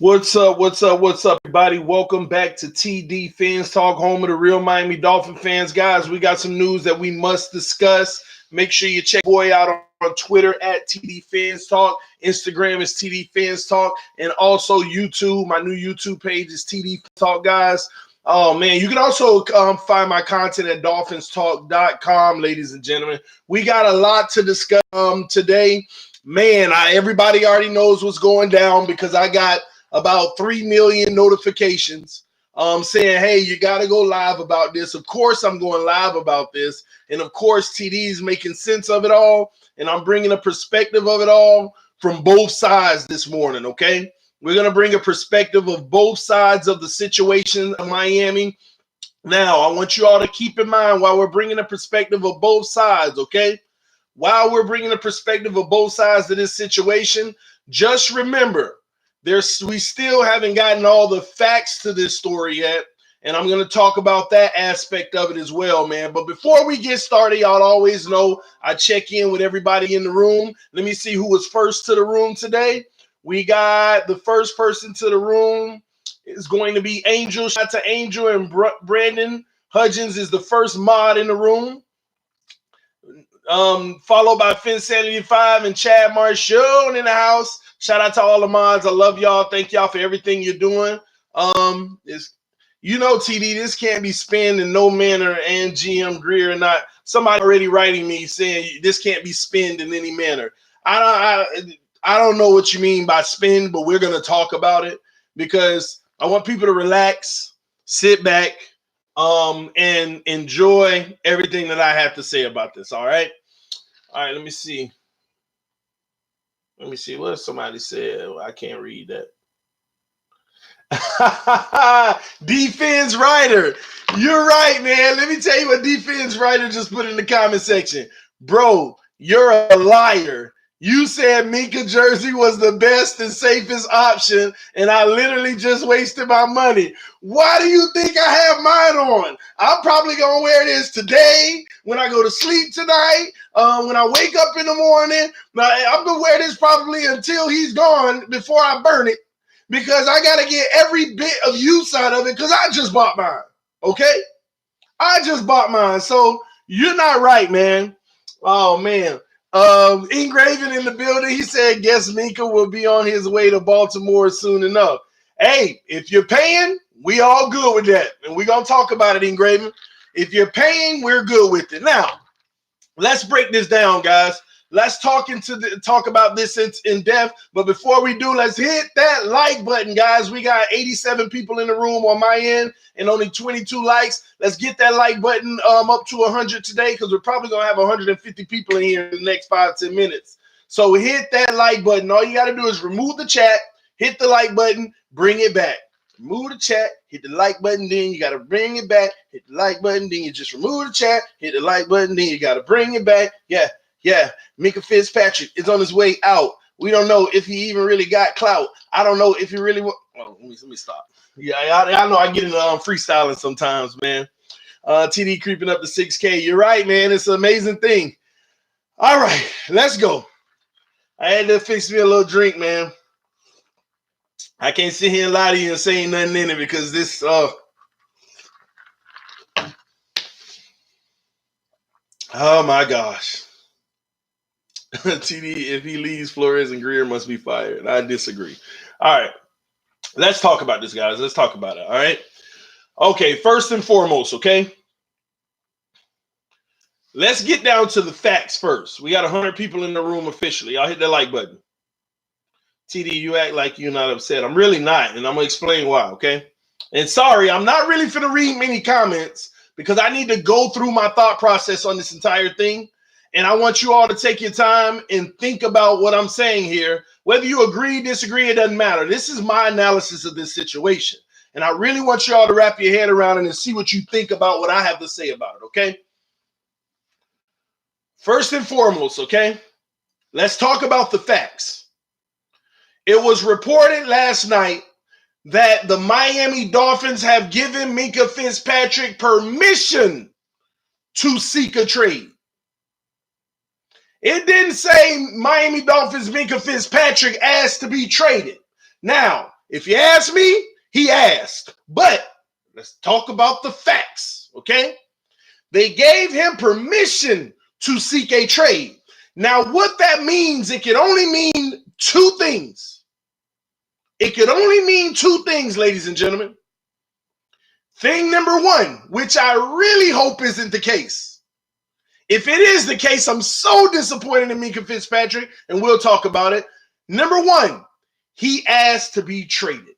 What's up? What's up? What's up, everybody? Welcome back to TD Fans Talk, home of the real Miami Dolphin fans. Guys, we got some news that we must discuss. Make sure you check boy out on Twitter at TD Fans Talk. Instagram is TD Fans Talk. And also YouTube. My new YouTube page is TD Talk, guys. Oh, man. You can also find my content at dolphinstalk.com, ladies and gentlemen. We got a lot to discuss today. Man, everybody already knows what's going down because I got about 3 million notifications saying, hey, you got to go live about this. Of course, I'm going live about this. And of course, TD is making sense of it all. And I'm bringing a perspective of it all from both sides this morning, okay? We're going to bring a perspective of both sides of the situation of Miami. Now, I want you all to keep in mind while we're bringing a perspective of both sides, okay? While we're bringing a perspective of both sides of this situation, just remember, we still haven't gotten all the facts to this story yet, and I'm going to talk about that aspect of it as well, man. But before we get started, y'all always know I check in with everybody in the room. Let me see who was first to the room today. We got the first person to the room is going to be Angel. Shout out to Angel, and Brandon Hudgens is the first mod in the room. Followed by Fin75 and Chad Marshall in the house. Shout out to all the mods. I love y'all. Thank y'all for everything you're doing. TD, this can't be spent in no manner, and GM Greer and not somebody already writing me saying this can't be spent in any manner. I don't know what you mean by spend, but we're gonna talk about it because I want people to relax, sit back, and enjoy everything that I have to say about this. All right. Let me see. What somebody said. I can't read that. Defense writer. You're right, man. Let me tell you what defense writer just put in the comment section. Bro, you're a liar. You said Minkah jersey was the best and safest option, and I literally just wasted my money. Why do you think I have mine on? I'm probably going to wear this today, when I go to sleep tonight, when I wake up in the morning. I'm going to wear this probably until he's gone before I burn it, because I got to get every bit of use out of it because I just bought mine, okay? I just bought mine, so you're not right, man. Oh, man. Engraven in the building. He said, guess Minkah will be on his way to Baltimore soon enough. Hey, if you're paying, we all good with that. And we're going to talk about it, Engraven. If you're paying, we're good with it. Now, let's break this down, guys. Let's talk about this in depth. But before we do, let's hit that like button, guys. We got 87 people in the room on my end and only 22 likes. Let's get that like button up to 100 today, because we're probably going to have 150 people in here in the next 5-10 minutes. So hit that like button. All you got to do is remove the chat, hit the like button, bring it back. Remove the chat, hit the like button, then you got to bring it back. Hit the like button, then you just remove the chat, hit the like button, then you got to bring it back. Yeah, Minkah Fitzpatrick is on his way out. We don't know if he even really got clout. I don't know if he really – let me stop. Yeah, I know I get into freestyling sometimes, man. TD creeping up to 6K. You're right, man. It's an amazing thing. All right, let's go. I had to fix me a little drink, man. I can't sit here and lie to you and say nothing in it because this oh my gosh. TD, if he leaves, Flores and Greer must be fired. I disagree. All right. Let's talk about this, guys. Let's talk about it. All right. Okay. First and foremost, okay. Let's get down to the facts first. We got 100 people in the room officially. Y'all hit that like button. TD, you act like you're not upset. I'm really not, and I'm going to explain why, okay? And sorry, I'm not really finna read many comments because I need to go through my thought process on this entire thing, and I want you all to take your time and think about what I'm saying here. Whether you agree, disagree, it doesn't matter. This is my analysis of this situation, and I really want you all to wrap your head around it and see what you think about what I have to say about it, okay? First and foremost, okay, let's talk about the facts. It was reported last night that the Miami Dolphins have given Minkah Fitzpatrick permission to seek a trade. It didn't say Miami Dolphins Minkah Fitzpatrick asked to be traded. Now, If you ask me, he asked. But let's talk about the facts, okay? They gave him permission to seek a trade. Now, what that means, it can only mean two things. It could only mean two things, ladies and gentlemen. Thing number one, which I really hope isn't the case. If it is the case, I'm so disappointed in Minkah Fitzpatrick, and we'll talk about it. Number one, he asked to be traded.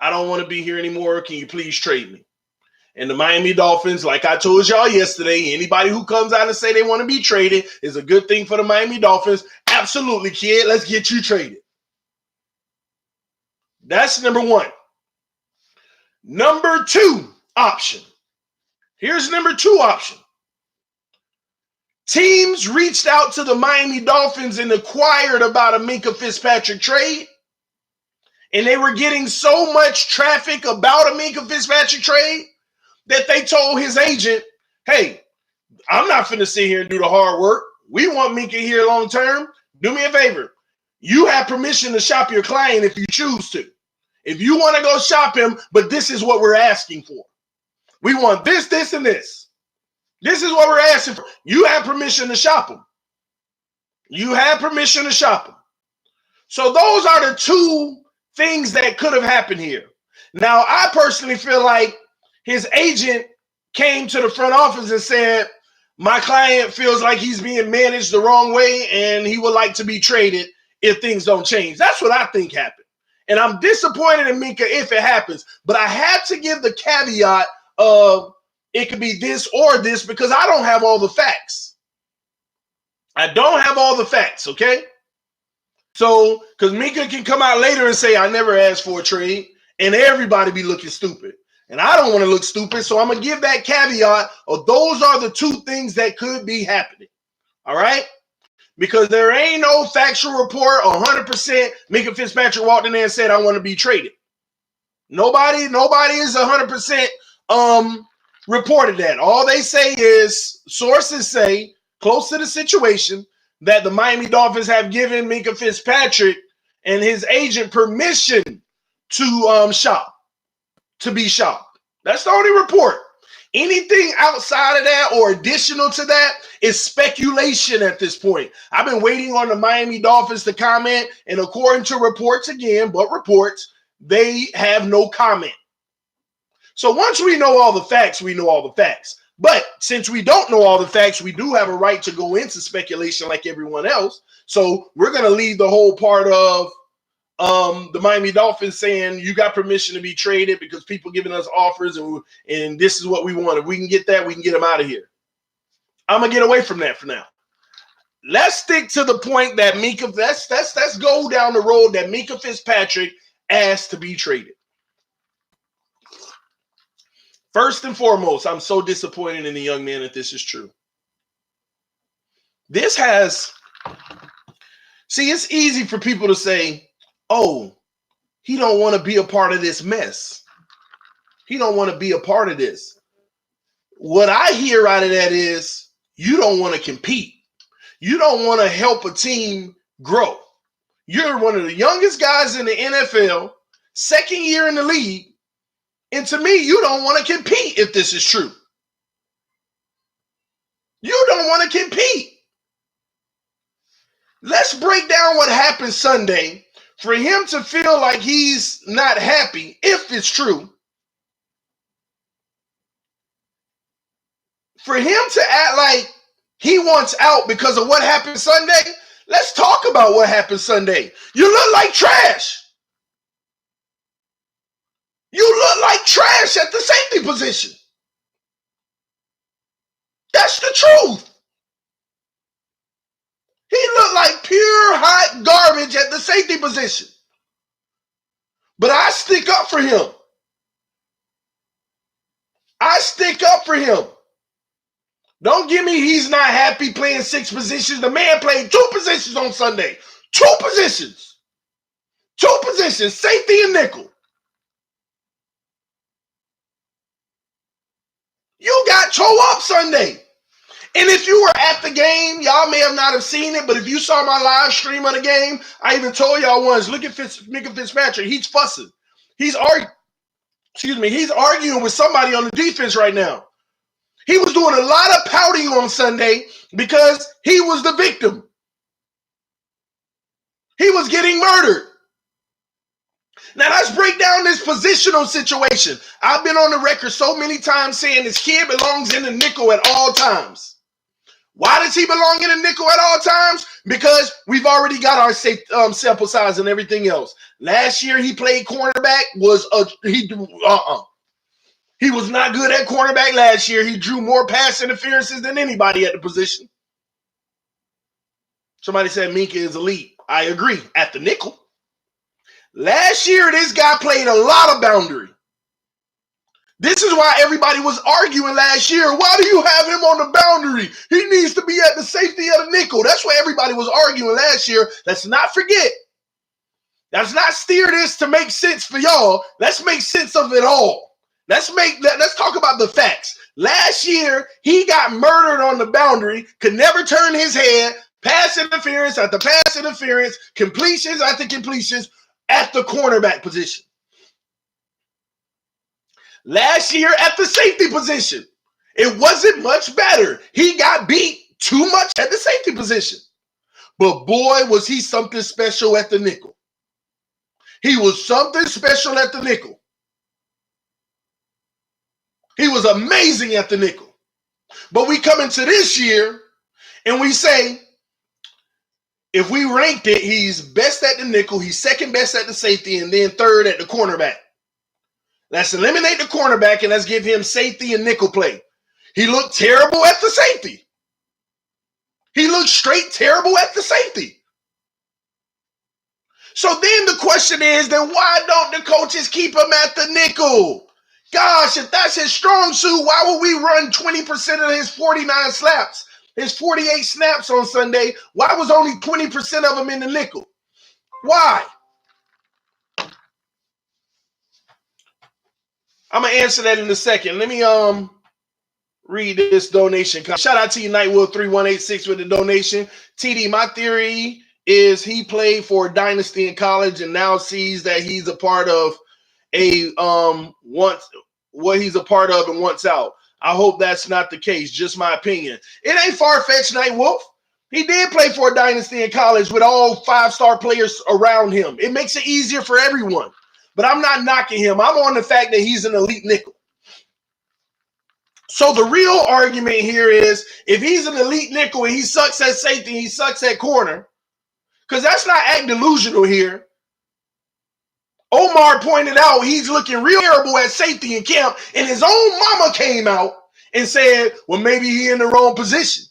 I don't want to be here anymore. Can you please trade me? And the Miami Dolphins, like I told y'all yesterday, anybody who comes out and say they want to be traded is a good thing for the Miami Dolphins. Absolutely, kid. Let's get you traded. That's number one. Number two option. Here's number two option. Teams reached out to the Miami Dolphins and inquired about a Minkah Fitzpatrick trade. And they were getting so much traffic about a Minkah Fitzpatrick trade that they told his agent, hey, I'm not finna sit here and do the hard work. We want Minkah here long term. Do me a favor. You have permission to shop your client if you choose to. If you want to go shop him, but this is what we're asking for. We want this, this, and this. This is what we're asking for. You have permission to shop him. You have permission to shop him. So those are the two things that could have happened here. Now, I personally feel like his agent came to the front office and said, my client feels like he's being managed the wrong way and he would like to be traded if things don't change. That's what I think happened. And I'm disappointed in Minkah if it happens. But I had to give the caveat of it could be this or this because I don't have all the facts. I don't have all the facts, okay? So, because Minkah can come out later and say, I never asked for a trade, and everybody be looking stupid. And I don't want to look stupid, so I'm going to give that caveat of those are the two things that could be happening. All right? Because there ain't no factual report 100% Minkah Fitzpatrick walked in there and said, I want to be traded. Nobody is 100% reported that. All they say is, sources say, close to the situation, that the Miami Dolphins have given Minkah Fitzpatrick and his agent permission to shop. To be shopped. That's the only report. Anything outside of that or additional to that is speculation at this point. I've been waiting on the Miami Dolphins to comment, and according to reports again, but reports, they have no comment. So once we know all the facts, we know all the facts. But since we don't know all the facts, we do have a right to go into speculation like everyone else. So we're going to leave the whole part of the Miami Dolphins saying you got permission to be traded because people giving us offers and this is what we want. If we can get that, we can get them out of here. I'm gonna get away from that for now. Let's stick to the point that Minkah. Let's go down the road that Minkah Fitzpatrick asked to be traded. First and foremost, I'm so disappointed in the young man that this is true. It's easy for people to say, oh, he don't want to be a part of this mess. He don't want to be a part of this. What I hear out of that is you don't want to compete. You don't want to help a team grow. You're one of the youngest guys in the NFL, second year in the league, and to me, you don't want to compete if this is true. You don't want to compete. Let's break down what happened Sunday. For him to feel like he's not happy, if it's true, for him to act like he wants out because of what happened Sunday, let's talk about what happened Sunday. You look like trash. You look like trash at the safety position. That's the truth. He looked like pure hot garbage at the safety position. But I stick up for him. I stick up for him. Don't give me he's not happy playing 6 positions. The man played 2 positions on Sunday. 2 positions. 2 positions, safety and nickel. You got toe up Sunday. And if you were at the game, y'all may have not have seen it, but if you saw my live stream of the game, I even told y'all once, look at Minkah Fitzpatrick. He's fussing. He's arguing with somebody on the defense right now. He was doing a lot of pouting on Sunday because he was the victim. He was getting murdered. Now let's break down this positional situation. I've been on the record so many times saying this kid belongs in the nickel at all times. Why does he belong in the nickel at all times? Because we've already got our sample size and everything else. Last year he played cornerback. He was not good at cornerback last year. He drew more pass interferences than anybody at the position. Somebody said Minkah is elite. I agree. At the nickel. Last year, this guy played a lot of boundary. This is why everybody was arguing last year. Why do you have him on the boundary? He needs to be at the safety of the nickel. That's why everybody was arguing last year. Let's not forget. Let's not steer this to make sense for y'all. Let's make sense of it all. Let's talk about the facts. Last year, he got murdered on the boundary, could never turn his head, pass interference after pass interference, completions after completions at the cornerback position. Last year at the safety position, it wasn't much better. He got beat too much at the safety position. But boy, was he something special at the nickel. He was something special at the nickel. He was amazing at the nickel. But we come into this year and we say, if we ranked it, he's best at the nickel, he's second best at the safety, and then third at the cornerback. Let's eliminate the cornerback and let's give him safety and nickel play. He looked terrible at the safety. He looked straight terrible at the safety. So then the question is, then why don't the coaches keep him at the nickel? Gosh, if that's his strong suit, why would we run 20% of his 49 slaps? His 48 snaps on Sunday, why was only 20% of them in the nickel? Why? I'm going to answer that in a second. Let me read this donation. Shout out to you, Nightwood3186 with the donation. TD, my theory is he played for Dynasty in college and now sees that he's a part of what he's a part of and wants out. I hope that's not the case. Just my opinion. It ain't far-fetched, Night Wolf. He did play for a Dynasty in college with all 5-star players around him. It makes it easier for everyone. But I'm not knocking him. I'm on the fact that he's an elite nickel. So the real argument here is if he's an elite nickel and he sucks at safety and he sucks at corner, because that's not act delusional here. Omar pointed out he's looking real terrible at safety in camp, and his own mama came out and said, well, maybe he in the wrong position.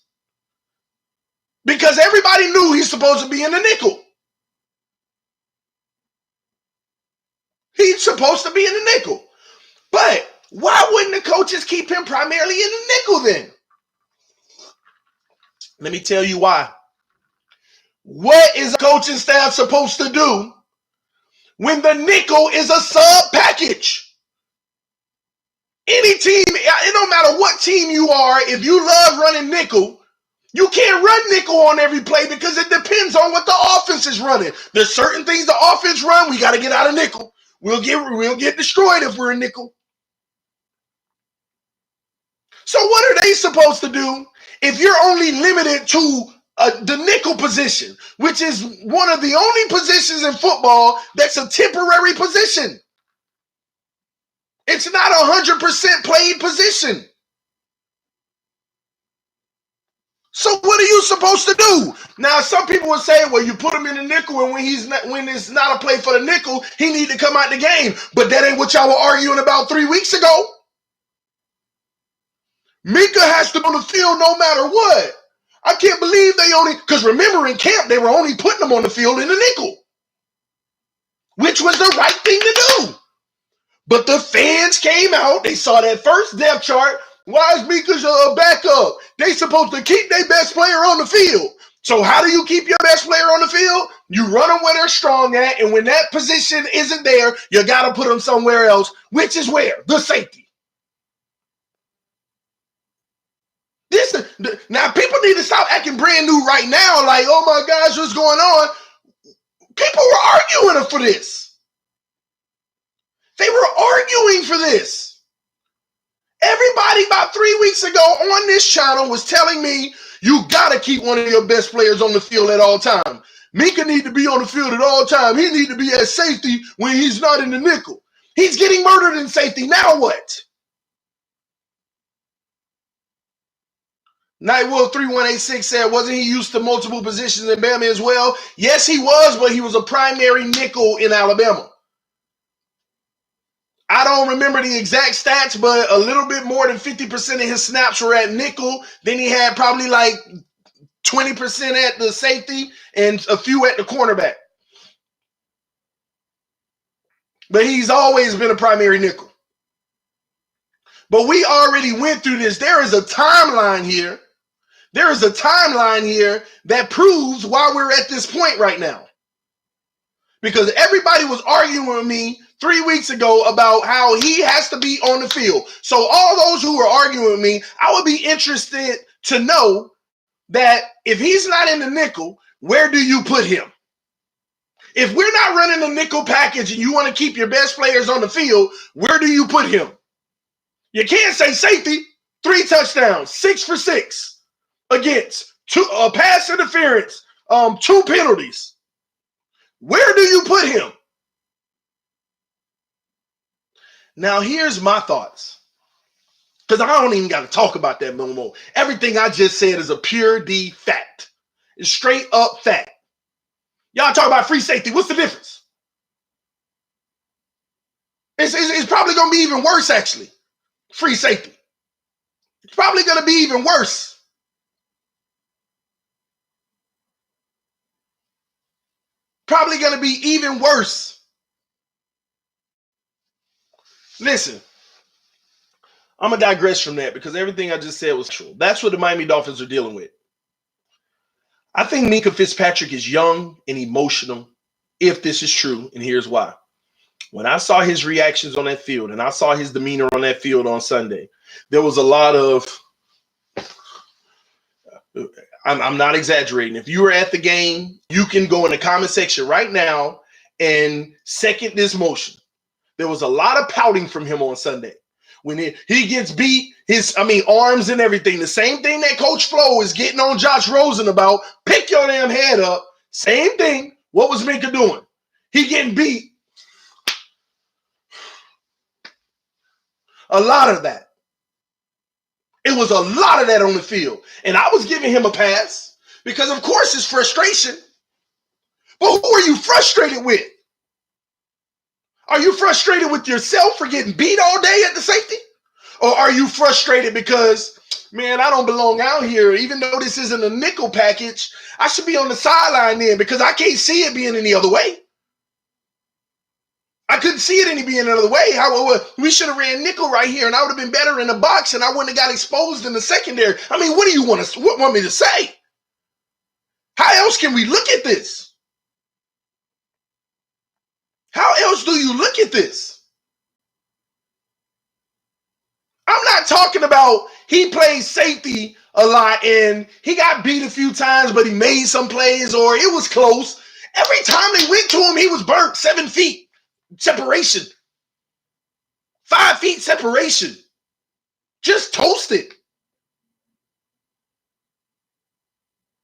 Because everybody knew he's supposed to be in the nickel. He's supposed to be in the nickel. But why wouldn't the coaches keep him primarily in the nickel then? Let me tell you why. What is a coaching staff supposed to do when the nickel is a sub package? Any team, it don't matter what team you are, if you love running nickel, you can't run nickel on every play because it depends on what the offense is running. There's certain things the offense run, we got to get out of nickel. We'll get destroyed if we're in nickel. So what are they supposed to do if you're only limited to the nickel position, which is one of the only positions in football that's a temporary position? It's not 100% played position. So what are you supposed to do? Now, some people would say, well, you put him in the nickel, and when it's not a play for the nickel, he need to come out the game. But that ain't what y'all were arguing about 3 weeks ago. Minkah has to be on the field no matter what. I can't believe they only, because remember in camp, they were only putting him on the field in the nickel, which was the right thing to do. But the fans came out, they saw that first depth chart. Why is Minkah a backup? They supposed to keep their best player on the field. So how do you keep your best player on the field? You run them where they're strong at, and when that position isn't there, you got to put them somewhere else, which is where? The safety. Now people need to stop acting brand new right now. Like, oh my gosh, what's going on? People were arguing for this. They were arguing for this. Everybody about 3 weeks ago on this channel was telling me you got to keep one of your best players on the field at all time. Minkah need to be on the field at all time. He need to be at safety when he's not in the nickel. He's getting murdered in safety. Now what? Nightwolf 3186 said, wasn't he used to multiple positions in Bama as well? Yes, he was, but he was a primary nickel in Alabama. I don't remember the exact stats, but a little bit more than 50% of his snaps were at nickel. Then he had probably like 20% at the safety and a few at the cornerback. But he's always been a primary nickel. But we already went through this. There is a timeline here. There is a timeline here that proves why we're at this point right now. Because everybody was arguing with me 3 weeks ago about how he has to be on the field. So all those who were arguing with me, I would be interested to know that if he's not in the nickel, where do you put him? If we're not running the nickel package and you want to keep your best players on the field, where do you put him? You can't say safety, 3 touchdowns, 6 for 6 against pass interference, 2 penalties. Where do you put him? Now, here's my thoughts. Because I don't even got to talk about that no more. Everything I just said is a pure D fact. It's straight up fact. Y'all talk about free safety. What's the difference? It's probably going to be even worse, actually. Free safety. It's probably going to be even worse. Probably going to be even worse. Listen, I'm going to digress from that because everything I just said was true. That's what the Miami Dolphins are dealing with. I think Minkah Fitzpatrick is young and emotional, if this is true, and here's why. When I saw his reactions on that field and I saw his demeanor on that field on Sunday, there was a lot of, I'm not exaggerating. If you were at the game, you can go in the comment section right now and second this motion. There was a lot of pouting from him on Sunday. When he gets beat, arms and everything. The same thing that Coach Flo is getting on Josh Rosen about. Pick your damn head up. Same thing. What was Minkah doing? He getting beat. A lot of that. It was a lot of that on the field. And I was giving him a pass because, of course, it's frustration. But who are you frustrated with? Are you frustrated with yourself for getting beat all day at the safety? Or are you frustrated because, man, I don't belong out here. Even though this isn't a nickel package, I should be on the sideline then because I can't see it being any other way. I couldn't see it any being another way. We should have ran nickel right here and I would have been better in the box and I wouldn't have got exposed in the secondary. I mean, what do you want me to say? How else can we look at this? How else do you look at this? I'm not talking about he played safety a lot and he got beat a few times, but he made some plays or it was close. Every time they went to him, he was burnt 7 feet separation, 5 feet separation, just toasted.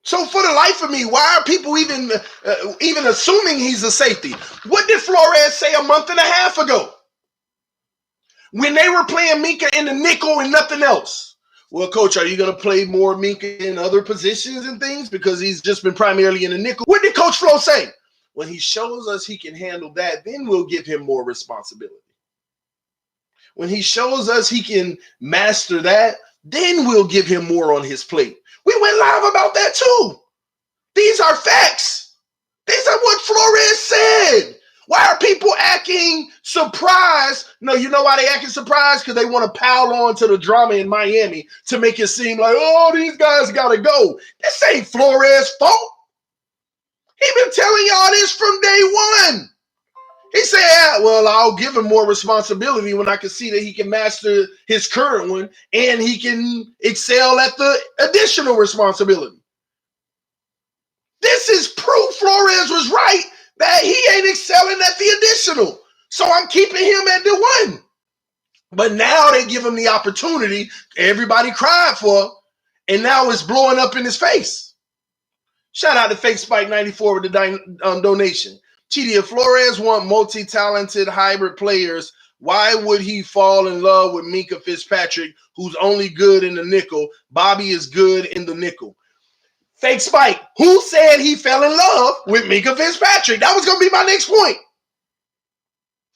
So for the life of me, why are people even assuming he's a safety? What did Flores say a month and a half ago when they were playing Minkah in the nickel and nothing else? Well, coach, are you going to play more Minkah in other positions and things because he's just been primarily in the nickel? What did Coach Flo say? When he shows us he can handle that, then we'll give him more responsibility. When he shows us he can master that, then we'll give him more on his plate. We went live about that too. These are facts. These are what Flores said. Why are people acting surprised? No, you know why they acting surprised? Because they want to pile on to the drama in Miami to make it seem like, oh, these guys got to go. This ain't Flores' fault. He been telling y'all this from day one. He said, yeah, well, I'll give him more responsibility when I can see that he can master his current one and he can excel at the additional responsibility. This is proof Flores was right that he ain't excelling at the additional. So I'm keeping him at the one. But now they give him the opportunity everybody cried for, and now it's blowing up in his face. Shout out to Fake Spike 94 with the donation. TD, if Flores want multi-talented hybrid players, why would he fall in love with Minkah Fitzpatrick, who's only good in the nickel? Bobby is good in the nickel. Fake Spike, who said he fell in love with Minkah Fitzpatrick? That was going to be my next point.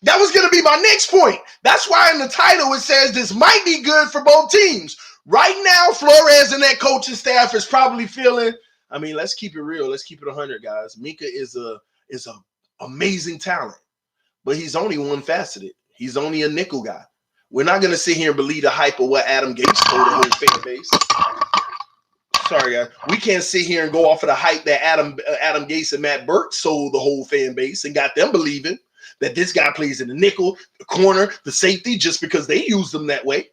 That was going to be my next point. That's why in the title it says this might be good for both teams. Right now, Flores and that coaching staff is probably feeling, I mean, let's keep it real. Let's keep it 100, guys. Minkah is a amazing talent, but he's only one faceted. He's only a nickel guy. We're not going to sit here and believe the hype of what Adam Gates told the whole fan base. Sorry, guys. We can't sit here and go off of the hype that Adam Gates and Matt Burke sold the whole fan base and got them believing that this guy plays in the nickel, the corner, the safety, just because they use them that way.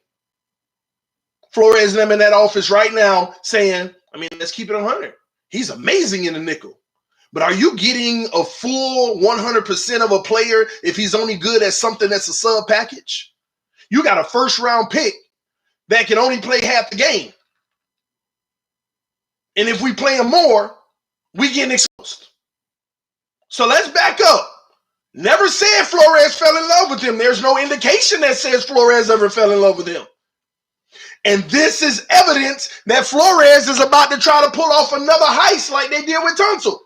Flores and them in that office right now saying, I mean, let's keep it 100. He's amazing in the nickel. But are you getting a full 100% of a player if he's only good at something that's a sub package? You got a first-round pick that can only play half the game. And if we play him more, we getting exposed. So let's back up. Never said Flores fell in love with him. There's no indication that says Flores ever fell in love with him. And this is evidence that Flores is about to try to pull off another heist like they did with Tunsil.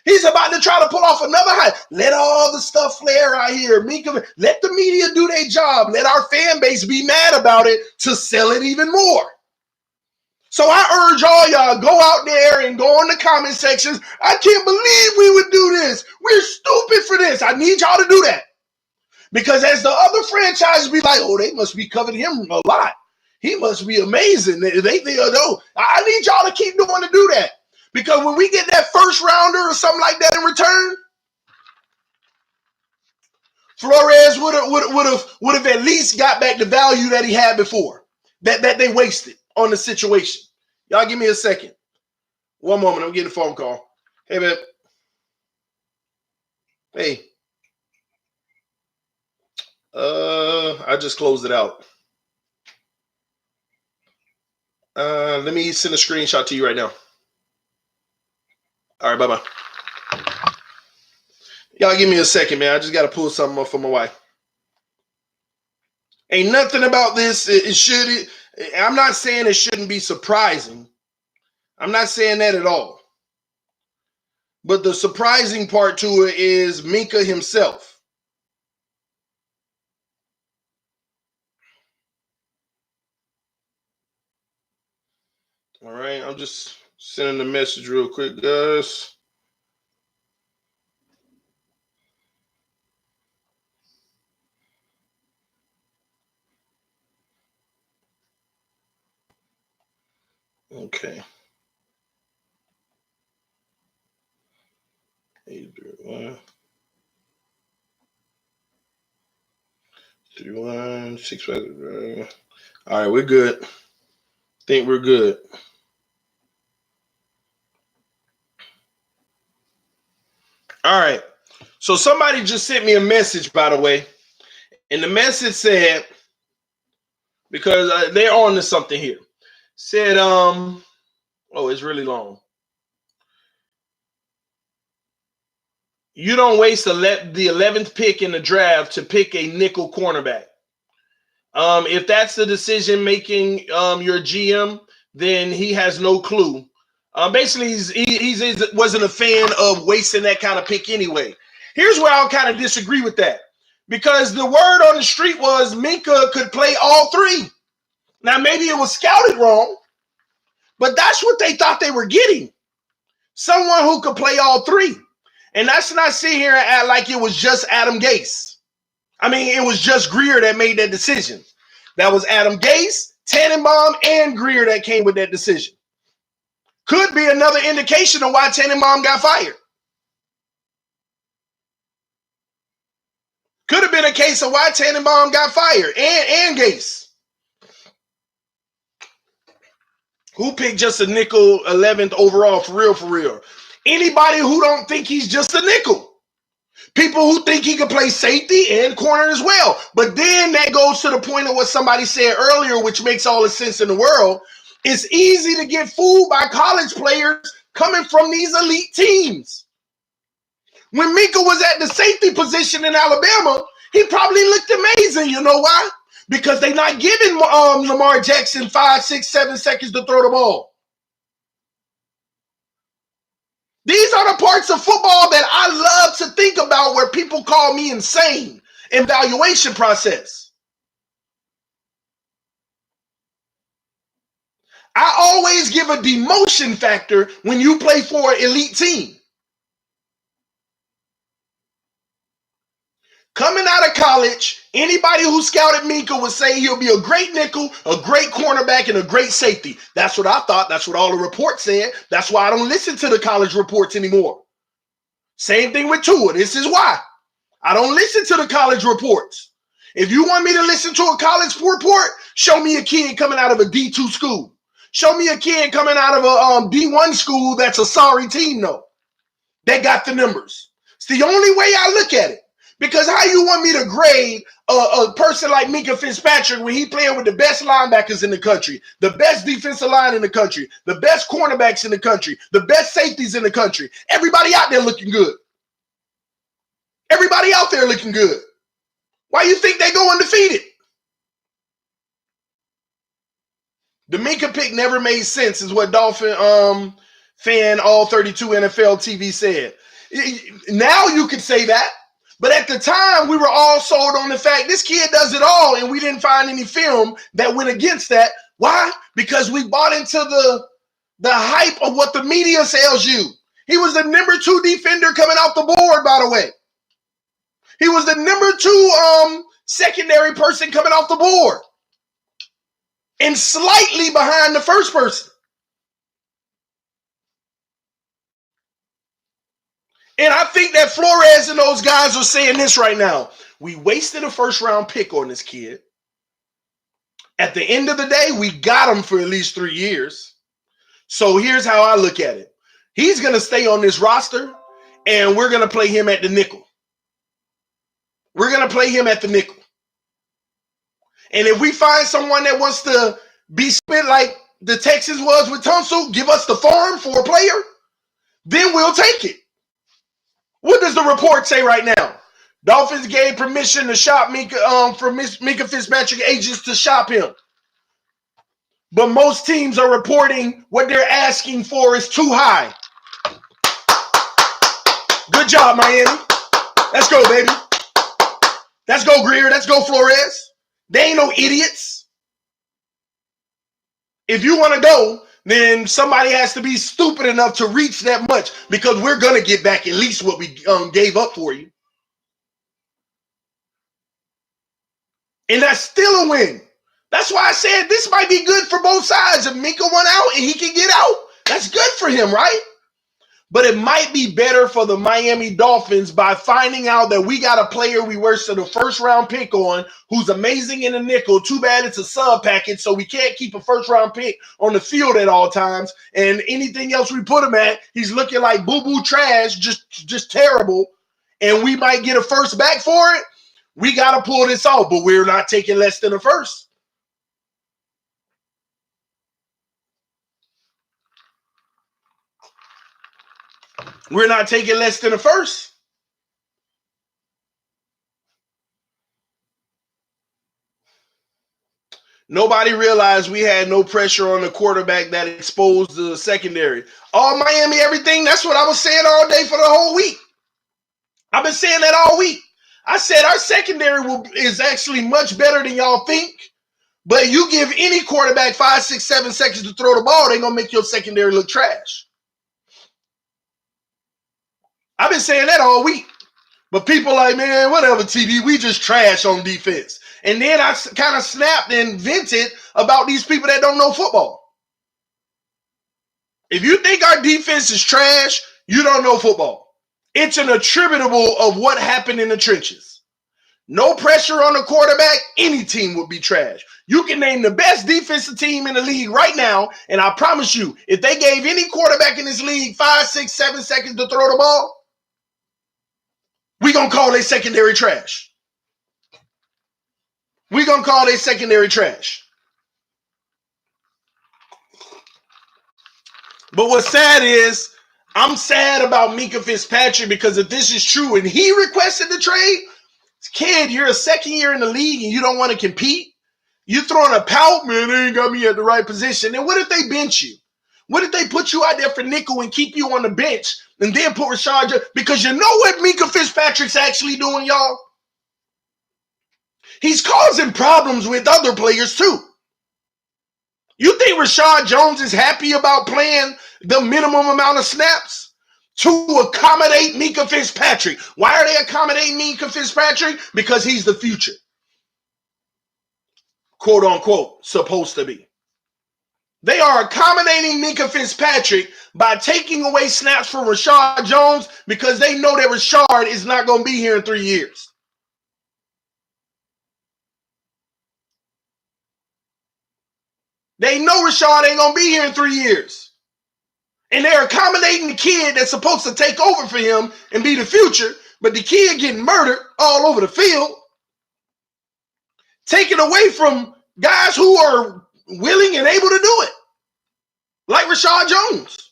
He's about to try to pull off another heist. Let all the stuff flare out here. Let the media do their job. Let our fan base be mad about it to sell it even more. So I urge all y'all, go out there and go in the comment sections. I can't believe we would do this. We're stupid for this. I need y'all to do that. Because as the other franchises be like, oh, they must be covering him a lot. He must be amazing. They no. I need y'all to keep doing to do that. Because when we get that first rounder or something like that in return, Flores would have at least got back the value that he had before. That they wasted on the situation. Y'all give me a second. One moment. I'm getting a phone call. Hey, man. Hey. I just closed it out. Let me send a screenshot to you right now. All right, bye-bye. Y'all give me a second, man. I just got to pull something up for my wife. Ain't nothing about this. I'm not saying it shouldn't be surprising. I'm not saying that at all. But the surprising part to it is Minkah himself. All right, I'm just sending the message real quick, guys. Okay. 831 31 65. All right, we're good. Think we're good. All right. So somebody just sent me a message, by the way, and the message said, because they're on to something here, said, oh, it's really long. You don't waste the 11th pick in the draft to pick a nickel cornerback. If that's the decision making your GM, then he has no clue. Basically, he wasn't a fan of wasting that kind of pick anyway. Here's where I'll kind of disagree with that. Because the word on the street was Minkah could play all three. Now, maybe it was scouted wrong, but that's what they thought they were getting. Someone who could play all three. And that's not sitting here and act like it was just Adam Gase. I mean, it was just Greer that made that decision. That was Adam Gase, Tannenbaum, and Greer that came with that decision. Could be another indication of why Tannenbaum got fired. been a case of why Tannenbaum got fired and Gase. Who picked just a nickel 11th overall for real, for real? Anybody who don't think he's just a nickel. People who think he can play safety and corner as well. But then that goes to the point of what somebody said earlier, which makes all the sense in the world. It's easy to get fooled by college players coming from these elite teams. When Minkah was at the safety position in Alabama, he probably looked amazing. You know why? Because they're not giving Lamar Jackson 5, 6, 7 seconds to throw the ball. These are the parts of football that I love to think about where people call me insane in evaluation process. I always give a demotion factor when you play for an elite team. Coming out of college, anybody who scouted Minkah would say he'll be a great nickel, a great cornerback, and a great safety. That's what I thought. That's what all the reports said. That's why I don't listen to the college reports anymore. Same thing with Tua. This is why. I don't listen to the college reports. If you want me to listen to a college report, show me a kid coming out of a D2 school. Show me a kid coming out of a D1 school that's a sorry team, though. They got the numbers. It's the only way I look at it. Because how you want me to grade a person like Minkah Fitzpatrick when he playing with the best linebackers in the country, the best defensive line in the country, the best cornerbacks in the country, the best safeties in the country. Everybody out there looking good. Everybody out there looking good. Why you think they go undefeated? The Minkah pick never made sense is what Dolphin fan all 32 NFL TV said. Now you could say that. But at the time, we were all sold on the fact this kid does it all, and we didn't find any film that went against that. Why? Because we bought into the hype of what the media sells you. He was the number 2 defender coming off the board, by the way. He was the number 2 secondary person coming off the board. And slightly behind the first person. And I think that Flores and those guys are saying this right now. We wasted a first-round pick on this kid. At the end of the day, we got him for at least 3 years. So here's how I look at it. He's going to stay on this roster, and we're going to play him at the nickel. We're going to play him at the nickel. And if we find someone that wants to be spent like the Texans was with Tunsil, give us the farm for a player, then we'll take it. What does the report say right now? Dolphins gave permission to shop Minkah, for Minkah Fitzpatrick agents to shop him. But most teams are reporting what they're asking for is too high. Good job, Miami. Let's go, baby. Let's go, Greer. Let's go, Flores. They ain't no idiots. If you want to go, then somebody has to be stupid enough to reach that much because we're going to get back at least what we gave up for you. And that's still a win. That's why I said this might be good for both sides. If Minkah went out and he can get out, that's good for him, right? But it might be better for the Miami Dolphins by finding out that we got a player we wasted a first-round pick on who's amazing in a nickel. Too bad it's a sub package, so we can't keep a first-round pick on the field at all times. And anything else we put him at, he's looking like boo-boo trash, just terrible. And we might get a first back for it. We got to pull this off, but we're not taking less than a first. We're not taking less than a first. Nobody realized we had no pressure on the quarterback that exposed the secondary. All Miami, everything, that's what I was saying all day for the whole week. I've been saying that all week. I said our secondary is actually much better than y'all think. But you give any quarterback 5, 6, 7 seconds to throw the ball, they're going to make your secondary look trash. I've been saying that all week. But people like, man, whatever, TD, we just trash on defense. And then I kind of snapped and vented about these people that don't know football. If you think our defense is trash, you don't know football. It's an attributable of what happened in the trenches. No pressure on the quarterback, any team would be trash. You can name the best defensive team in the league right now, and I promise you, if they gave any quarterback in this league 5, 6, 7 seconds to throw the ball, we're going to call their secondary trash. We're going to call their secondary trash. But what's sad is, I'm sad about Minkah Fitzpatrick because if this is true and he requested the trade, kid, you're a second year in the league and you don't want to compete. You throwing a pout, man, they ain't got me at the right position. And what if they bench you? What if they put you out there for nickel and keep you on the bench and then put Rashad? Because you know what Minkah Fitzpatrick's actually doing, y'all? He's causing problems with other players too. You think Rashad Jones is happy about playing the minimum amount of snaps to accommodate Minkah Fitzpatrick? Why are they accommodating Minkah Fitzpatrick? Because he's the future. Quote unquote, supposed to be. They are accommodating Minkah Fitzpatrick by taking away snaps from Rashad Jones because they know that Rashad is not going to be here in 3 years. They know Rashad ain't going to be here in 3 years. And they're accommodating the kid that's supposed to take over for him and be the future, but the kid getting murdered all over the field, taken away from guys who are willing and able to do it, like Rashad Jones.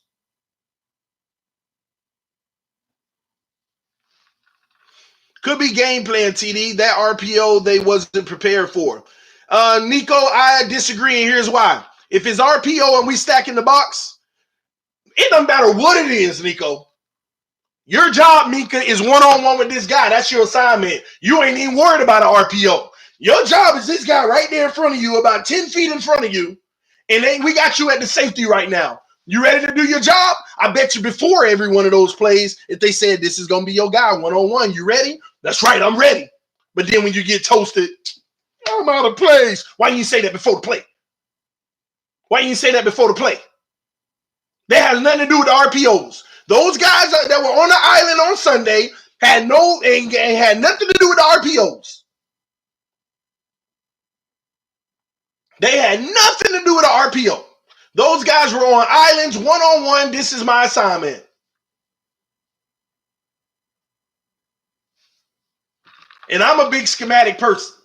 Could be game plan, TD. That RPO they wasn't prepared for. Nico, I disagree, and here's why. If it's RPO and we stack in the box, it doesn't matter what it is, Nico. Your job, Minkah, is one-on-one with this guy. That's your assignment. You ain't even worried about an RPO. Your job is this guy right there in front of you, about 10 feet in front of you, and we got you at the safety right now. You ready to do your job? I bet you before every one of those plays, if they said this is going to be your guy one-on-one, you ready? That's right, I'm ready. But then when you get toasted, I'm out of plays. Why didn't you say that before the play? Why didn't you say that before the play? That has nothing to do with the RPOs. Those guys that were on the island on Sunday had nothing to do with the RPOs. They had nothing to do with the RPO. Those guys were on islands one-on-one. This is my assignment. And I'm a big schematic person.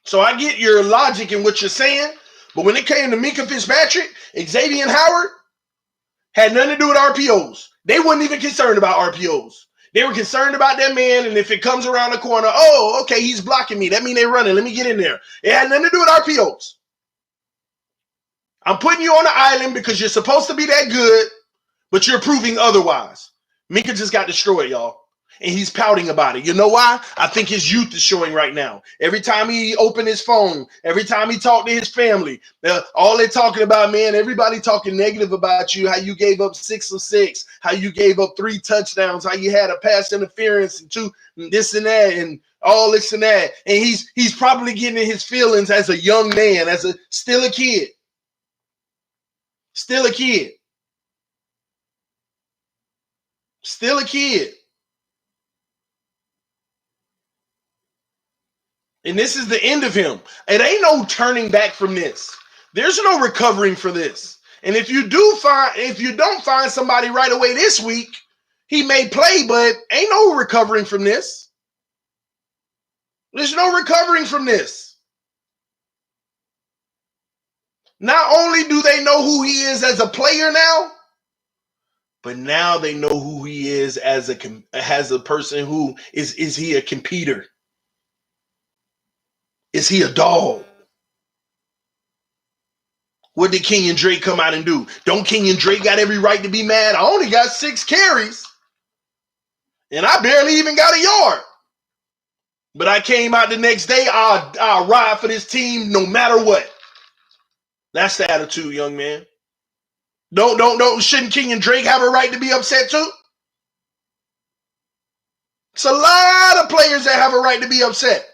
So I get your logic in what you're saying. But when it came to Minkah Fitzpatrick, Xavier Howard had nothing to do with RPOs. They weren't even concerned about RPOs. They were concerned about that man, and if it comes around the corner, oh, okay, he's blocking me. That means they're running. Let me get in there. It had nothing to do with RPOs. I'm putting you on the island because you're supposed to be that good, but you're proving otherwise. Minkah just got destroyed, y'all. And he's pouting about it. You know why? I think his youth is showing right now. Every time he opened his phone, every time he talked to his family, all they're talking about, man, everybody talking negative about you, how you gave up 6 of 6, how you gave up 3 touchdowns, how you had a pass interference and 2 this and that and all this and that. And he's probably getting in his feelings as a young man, still a kid. Still a kid. Still a kid. And this is the end of him. It ain't no turning back from this. There's no recovering for this. And if you don't find somebody right away this week, he may play, but ain't no recovering from this. There's no recovering from this. Not only do they know who he is as a player now, but now they know who he is as a person who is he a competitor? Is he a dog? What did Kenyon Drake come out and do? Don't Kenyon Drake got every right to be mad? I only got 6 carries. And I barely even got a yard. But I came out the next day, I'll ride for this team no matter what. That's the attitude, young man. Shouldn't Kenyon Drake have a right to be upset too? It's a lot of players that have a right to be upset.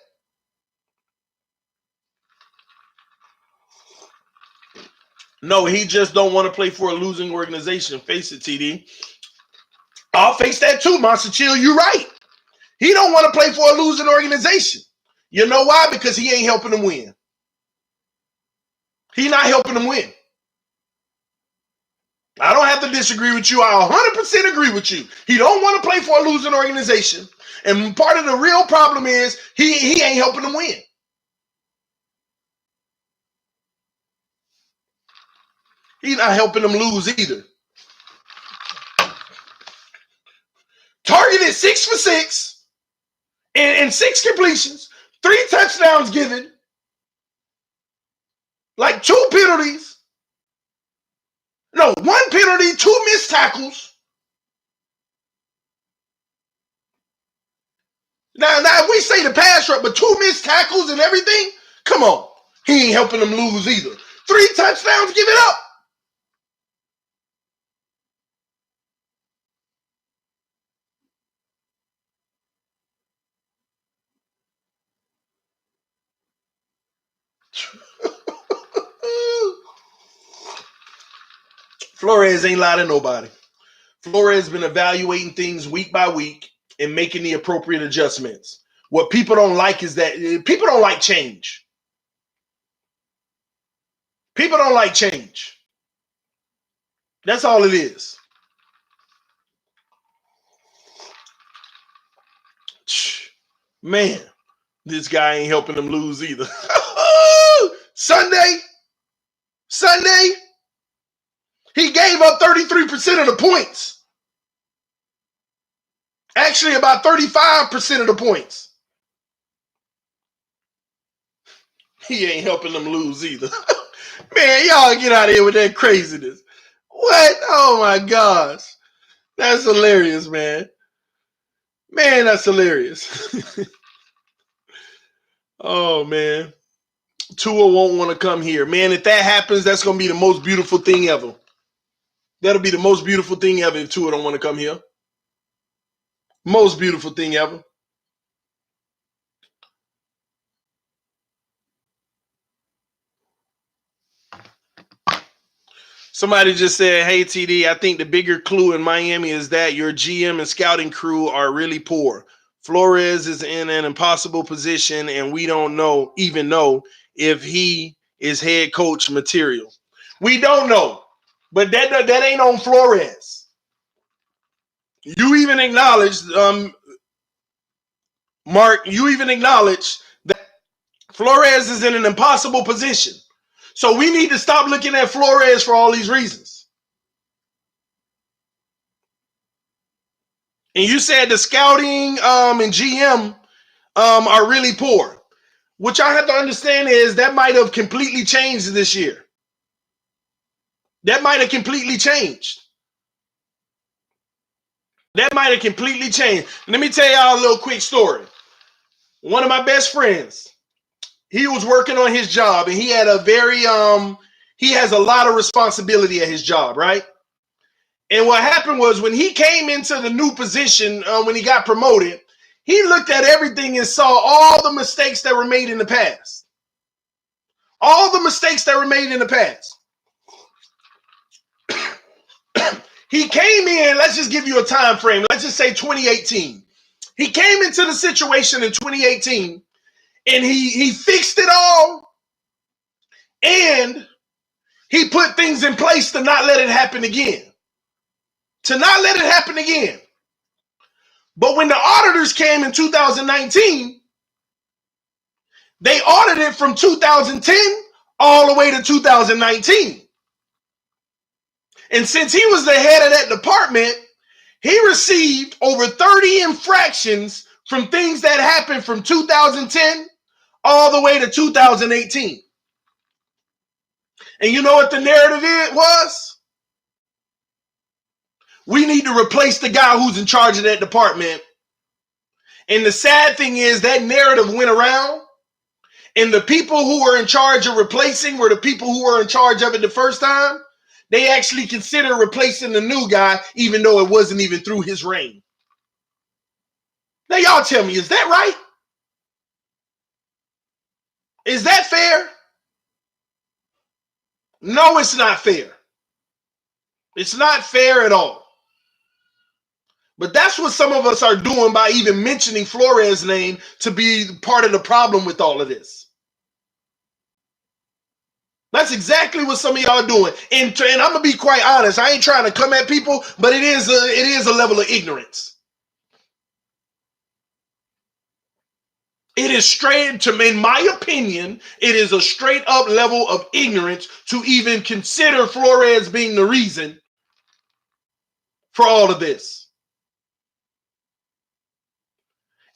No, he just don't want to play for a losing organization. Face it, TD. I'll face that too, Monster Chill. You're right. He don't want to play for a losing organization. You know why? Because he ain't helping them win. He's not helping them win. I don't have to disagree with you. I 100% agree with you. He don't want to play for a losing organization. And part of the real problem is he ain't helping them win. He's not helping them lose either. Targeted 6 for 6 and 6 completions, 3 touchdowns given, like 2 penalties. No, 1 penalty, 2 missed tackles. Now if we say the pass rush, but 2 missed tackles and everything, come on. He ain't helping them lose either. 3 touchdowns, give it up. Flores ain't lied to nobody. Flores been evaluating things week by week and making the appropriate adjustments. What people don't like is that people don't like change. People don't like change. That's all it is. Man, this guy ain't helping them lose either. Sunday, he gave up 33% of the points. Actually, about 35% of the points. He ain't helping them lose either. Man, y'all get out of here with that craziness. What? Oh, my gosh. That's hilarious, man. Man, that's hilarious. Oh, man. Tua won't want to come here. Man, if that happens, that's going to be the most beautiful thing ever. That'll be the most beautiful thing ever if Tua don't want to come here. Most beautiful thing ever. Somebody just said, hey, TD, I think the bigger clue in Miami is that your GM and scouting crew are really poor. Flores is in an impossible position, and we don't even know if he is head coach material. We don't know, but that ain't on Flores. You even acknowledged, Mark, you even acknowledged that Flores is in an impossible position. So we need to stop looking at Flores for all these reasons. And you said the scouting and GM are really poor. What y'all have to understand is that might have completely changed this year. That might have completely changed. That might have completely changed. Let me tell y'all a little quick story. One of my best friends, he was working on his job, and he had a very he has a lot of responsibility at his job, right? And what happened was when he came into the new position, when he got promoted, he looked at everything and saw all the mistakes that were made in the past. All the mistakes that were made in the past. He came in, let's just give you a time frame. Let's just say 2018. He came into the situation in 2018, and he fixed it all, and he put things in place to not let it happen again. To not let it happen again. But when the auditors came in 2019, they audited from 2010 all the way to 2019. And since he was the head of that department, he received over 30 infractions from things that happened from 2010 all the way to 2018. And you know what the narrative was? We need to replace the guy who's in charge of that department. And the sad thing is that narrative went around, and the people who were in charge of replacing were the people who were in charge of it the first time. They actually considered replacing the new guy, even though it wasn't even through his reign. Now, y'all tell me, is that right? Is that fair? No, it's not fair. It's not fair at all. But that's what some of us are doing by even mentioning Flores' name to be part of the problem with all of this. That's exactly what some of y'all are doing. And I'm going to be quite honest. I ain't trying to come at people, but it is a level of ignorance. It is straight, in my opinion, it is a straight up level of ignorance to even consider Flores being the reason for all of this.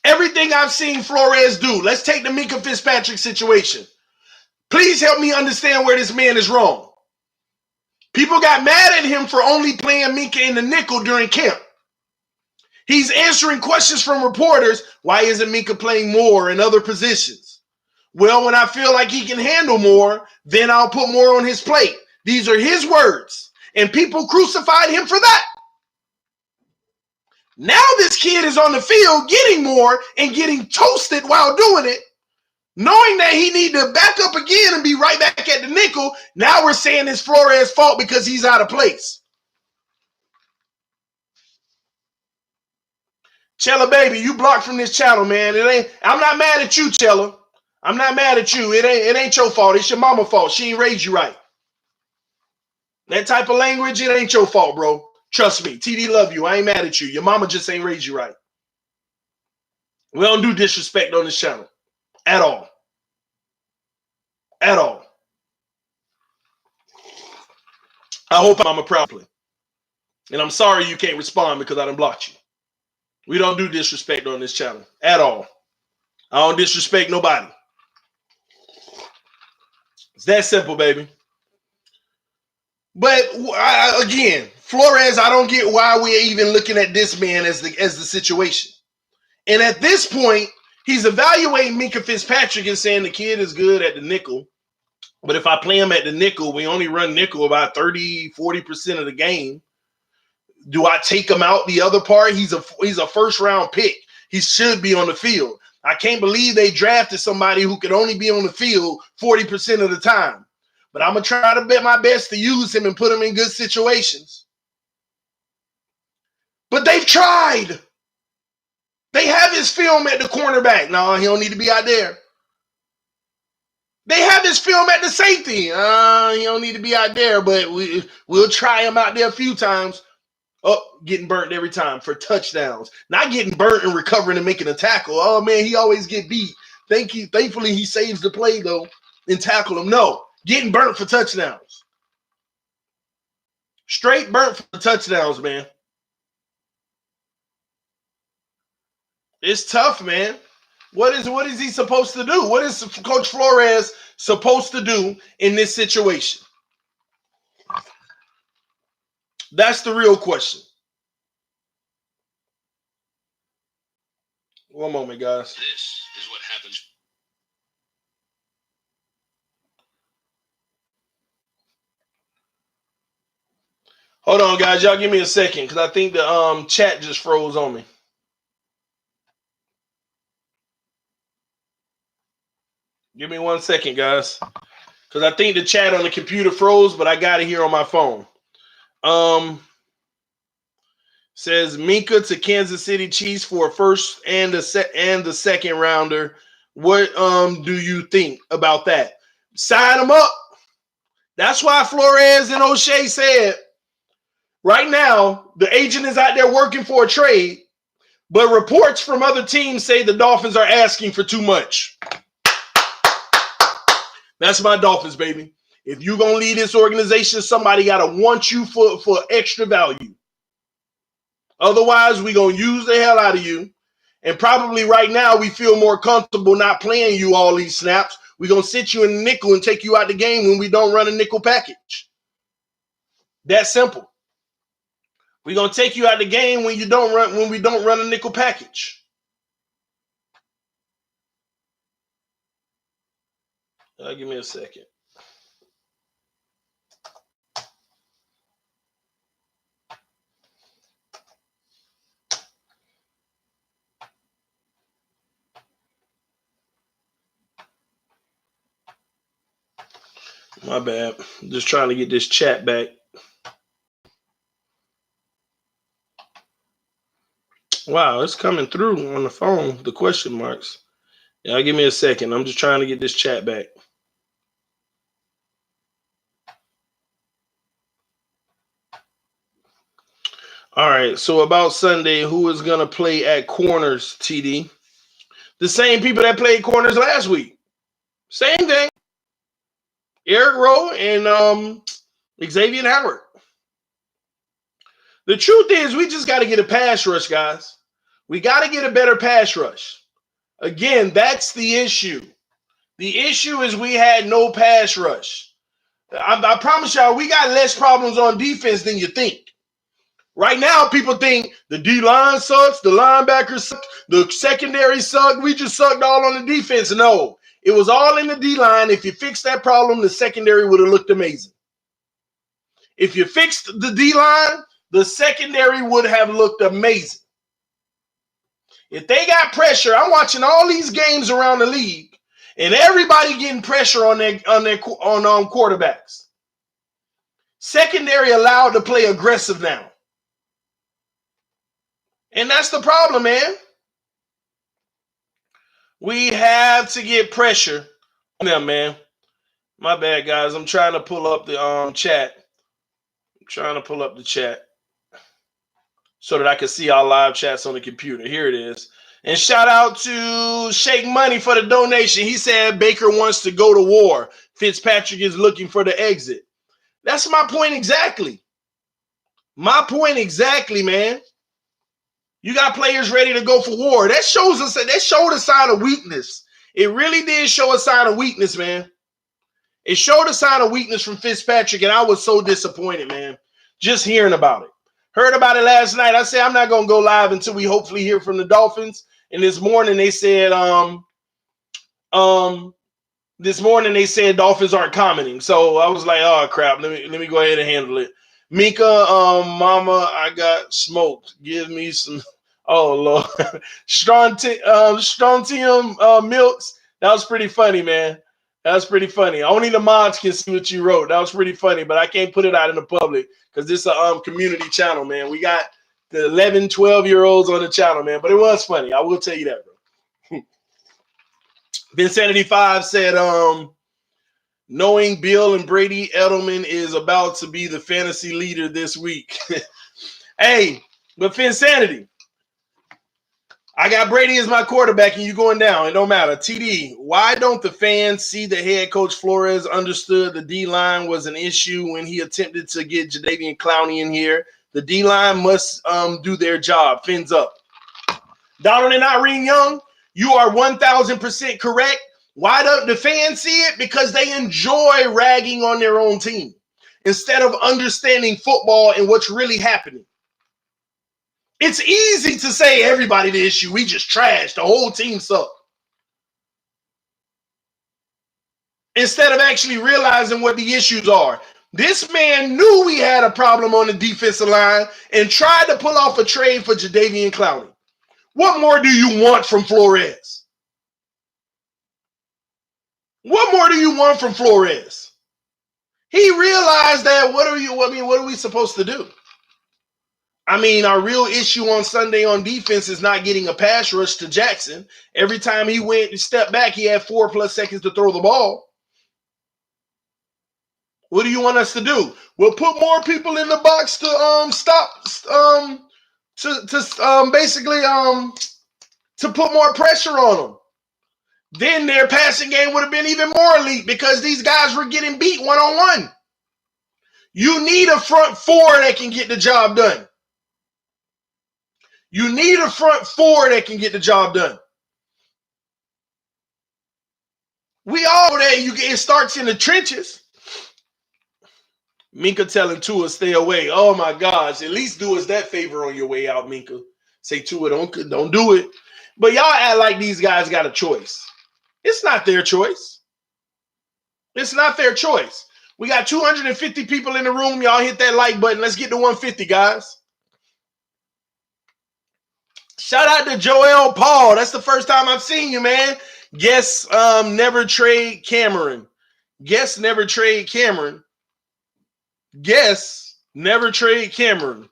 Everything I've seen Flores do, let's take the Minkah Fitzpatrick situation. Please help me understand where this man is wrong. People got mad at him for only playing Minkah in the nickel during camp. He's answering questions from reporters. Why isn't Minkah playing more in other positions? Well, when I feel like he can handle more, then I'll put more on his plate. These are his words. And people crucified him for that. Now this kid is on the field getting more and getting toasted while doing it. Knowing that he need to back up again and be right back at the nickel, now we're saying it's Flores' fault because he's out of place. Chella, baby, you blocked from this channel, man. I'm not mad at you, Chella. I'm not mad at you. It ain't your fault. It's your mama's fault. She ain't raised you right. That type of language, it ain't your fault, bro. Trust me. TD love you. I ain't mad at you. Your mama just ain't raised you right. We don't do disrespect on this channel. At all. At all. I hope I'm a proudly. And I'm sorry you can't respond because I done blocked you. We don't do disrespect on this channel. At all. I don't disrespect nobody. It's that simple, baby. But again, Flores, I don't get why we're even looking at this man as the situation. And at this point, he's evaluating Minkah Fitzpatrick and saying the kid is good at the nickel. But if I play him at the nickel, we only run nickel about 30, 40% of the game. Do I take him out the other part? He's a first-round pick. He should be on the field. I can't believe they drafted somebody who could only be on the field 40% of the time. But I'm going to try to bet my best to use him and put him in good situations. But they've tried. They have his film at the cornerback. No, he don't need to be out there. They have his film at the safety. He don't need to be out there, but we'll try him out there a few times. Oh, getting burnt every time for touchdowns. Not getting burnt and recovering and making a tackle. Oh, man, he always get beat. Thankfully, he saves the play, though, and tackle him. No, getting burnt for touchdowns. Straight burnt for touchdowns, man. It's tough, man. What is he supposed to do? What is Coach Flores supposed to do in this situation? That's the real question. One moment, guys. This is what happens. Hold on, guys. Y'all give me a second because I think the chat just froze on me. Give me 1 second, guys. Because I think the chat on the computer froze, but I got it here on my phone. Says Minkah to Kansas City Chiefs for a first and the second rounder. What do you think about that? Sign them up. That's why Flores and O'Shea said right now the agent is out there working for a trade, but reports from other teams say the Dolphins are asking for too much. That's my Dolphins, baby. If you're going to lead this organization, somebody got to want you for extra value. Otherwise, we're going to use the hell out of you. And probably right now, we feel more comfortable not playing you all these snaps. We're going to sit you in the nickel and take you out the game when we don't run a nickel package. That simple. We're going to take you out the game when we don't run a nickel package. Give me a second. My bad. Just trying to get this chat back. Wow, it's coming through on the phone, the question marks. Yeah, give me a second. I'm just trying to get this chat back. All right, so about Sunday, who is going to play at corners, TD? The same people that played corners last week. Same thing. Eric Rowe and Xavier Howard. The truth is, we just got to get a pass rush, guys. We got to get a better pass rush. Again, that's the issue. The issue is we had no pass rush. I promise y'all, we got less problems on defense than you think. Right now, people think the D-line sucks, the linebackers suck, the secondary sucked. We just sucked all on the defense. No, it was all in the D-line. If you fixed that problem, the secondary would have looked amazing. If you fixed the D-line, the secondary would have looked amazing. If they got pressure, I'm watching all these games around the league, and everybody getting pressure on quarterbacks. Secondary allowed to play aggressive now. And that's the problem, man. We have to get pressure on them, man. My bad, guys. I'm trying to pull up the chat. I'm trying to pull up the chat so that I can see our live chats on the computer. Here it is. And shout out to Shake Money for the donation. He said Baker wants to go to war. Fitzpatrick is looking for the exit. That's my point exactly. My point exactly, man. You got players ready to go for war. That showed a sign of weakness. It really did show a sign of weakness, man. It showed a sign of weakness from Fitzpatrick, and I was so disappointed, man, just hearing about it. Heard about it last night. I said I'm not going to go live until we hopefully hear from the Dolphins. And this morning they said Dolphins aren't commenting. So I was like, oh crap, let me go ahead and handle it. Minkah, mama, I got smoked. Give me some. Oh Lord, strontium milks. That was pretty funny, man. That was pretty funny. Only the mods can see what you wrote. That was pretty funny, but I can't put it out in the public because this is a community channel, man. We got the 11, 12-year-olds on the channel, man. But it was funny. I will tell you that, bro. Vinsanity5 said, knowing Bill and Brady, Edelman is about to be the fantasy leader this week. Hey, but Vinsanity, I got Brady as my quarterback and you going down. It don't matter. TD, why don't the fans see the head coach Flores understood the D-line was an issue when he attempted to get Jadeveon Clowney in here? The D-line must do their job. Fins up. Donald and Irene Young, you are 1,000% correct. Why don't the fans see it? Because they enjoy ragging on their own team instead of understanding football and what's really happening. It's easy to say everybody the issue. We just trashed. The whole team sucked. Instead of actually realizing what the issues are. This man knew we had a problem on the defensive line and tried to pull off a trade for Jadeveon Clowney. What more do you want from Flores? What more do you want from Flores? He realized that what are we supposed to do? I mean, our real issue on Sunday on defense is not getting a pass rush to Jackson. Every time he went and stepped back, he had 4+ seconds to throw the ball. What do you want us to do? We'll put more people in the box to put more pressure on them. Then their passing game would have been even more elite because these guys were getting beat one-on-one. You need a front four that can get the job done. You need a front four that can get the job done. We all know that it starts in the trenches. Minkah telling Tua stay away. Oh my gosh, at least do us that favor on your way out, Minkah. Say Tua, don't do it. But y'all act like these guys got a choice. It's not their choice. It's not their choice. We got 250 people in the room. Y'all hit that like button. Let's get to 150, guys. Shout out to Joel Paul. That's the first time I've seen you, man. Guess never trade Cameron. Guess never trade Cameron. Guess never trade Cameron.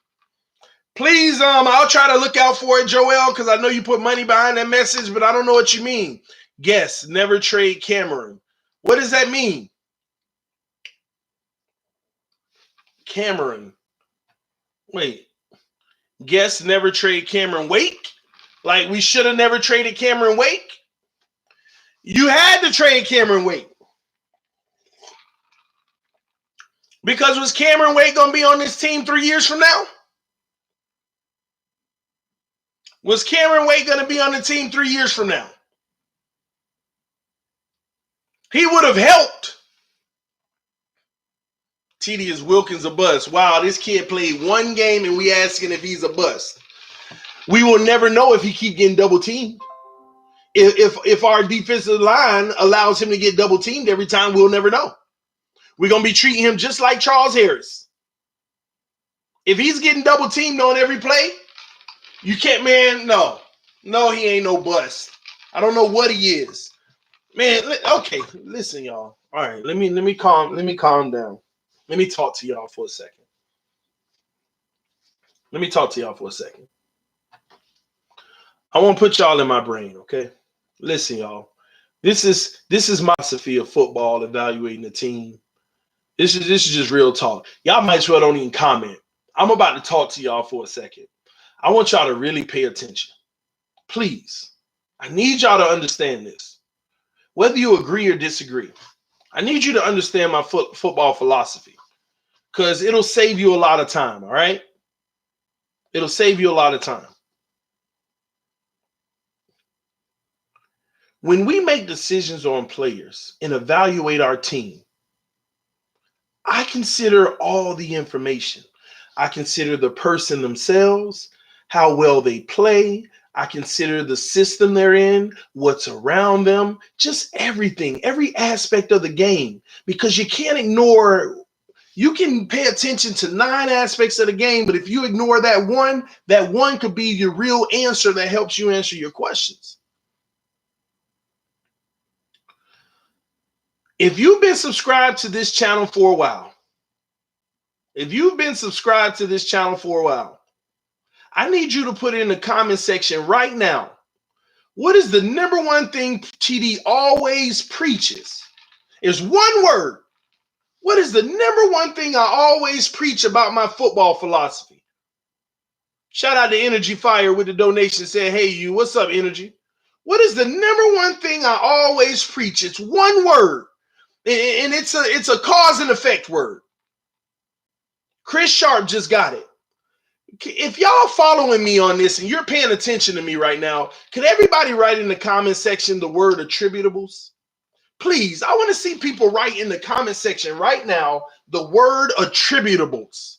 Please, I'll try to look out for it, Joel, because I know you put money behind that message, but I don't know what you mean. Guess, never trade Cameron. What does that mean? Cameron. Wait. Guess, never trade Cameron Wake? Like we should have never traded Cameron Wake? You had to trade Cameron Wake. Because was Cameron Wake going to be on this team 3 years from now? Was Cameron Wake going to be on the team 3 years from now? He would have helped. TD, is Wilkins a bust? Wow, this kid played one game and we asking if he's a bust. We will never know if he keep getting double teamed. If our defensive line allows him to get double teamed every time, we'll never know. We're going to be treating him just like Charles Harris. If he's getting double teamed on every play, you can't, man, no. No, he ain't no bust. I don't know what he is. Man, okay, listen, y'all. All right, let me calm down. Let me talk to y'all for a second. I want to put y'all in my brain, okay? Listen, y'all. This is my philosophy of football, evaluating the team. This is just real talk. Y'all might as well don't even comment. I'm about to talk to y'all for a second. I want y'all to really pay attention. Please. I need y'all to understand this. Whether you agree or disagree, I need you to understand my football philosophy because it'll save you a lot of time, all right? It'll save you a lot of time. When we make decisions on players and evaluate our team, I consider all the information. I consider the person themselves, how well they play. I consider the system they're in, what's around them, just everything, every aspect of the game, because you can't ignore. You can pay attention to 9 aspects of the game, but if you ignore that one could be your real answer that helps you answer your questions. If you've been subscribed to this channel for a while, I need you to put in the comment section right now, what is the number one thing TD always preaches? Is one word. What is the number one thing I always preach about my football philosophy? Shout out to Energy Fire with the donation. Said, hey, you, what's up, Energy? What is the number one thing I always preach? It's one word. And it's a cause and effect word. Chris Sharp just got it. If y'all following me on this and you're paying attention to me right now, could everybody write in the comment section the word attributables? Please, I want to see people write in the comment section right now the word attributables.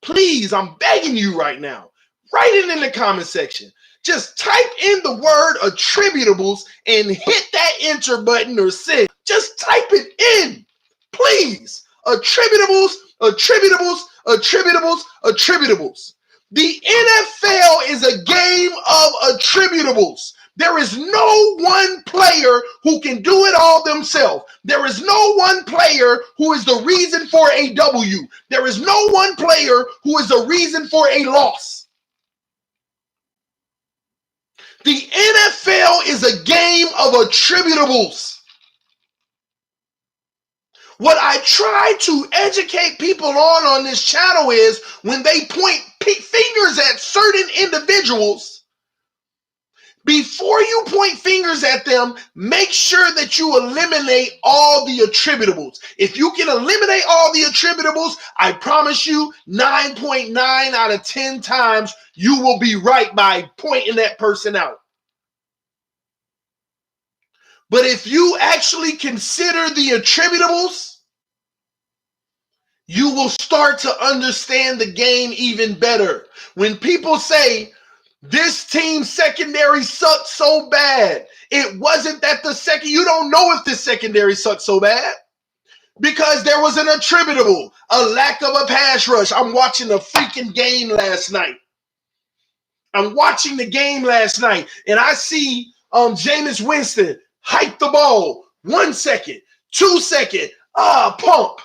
Please, I'm begging you right now. Write it in the comment section. Just type in the word attributables and hit that enter button or send. Just type it in, please. Attributables, attributables, attributables, attributables. The NFL is a game of attributables. There is no one player who can do it all themselves. There is no one player who is the reason for a W. There is no one player who is the reason for a loss. The NFL is a game of attributables. What I try to educate people on this channel is when they point fingers at certain individuals, before you point fingers at them, make sure that you eliminate all the attributables. If you can eliminate all the attributables, I promise you 9.9 out of 10 times you will be right by pointing that person out. But if you actually consider the attributables, you will start to understand the game even better. When people say, this team's secondary sucked so bad, it wasn't that you don't know if this secondary sucked so bad because there was an attributable, a lack of a pass rush. I'm watching the freaking game last night. and I see Jameis Winston hike the ball 1 second, 2 second, pump.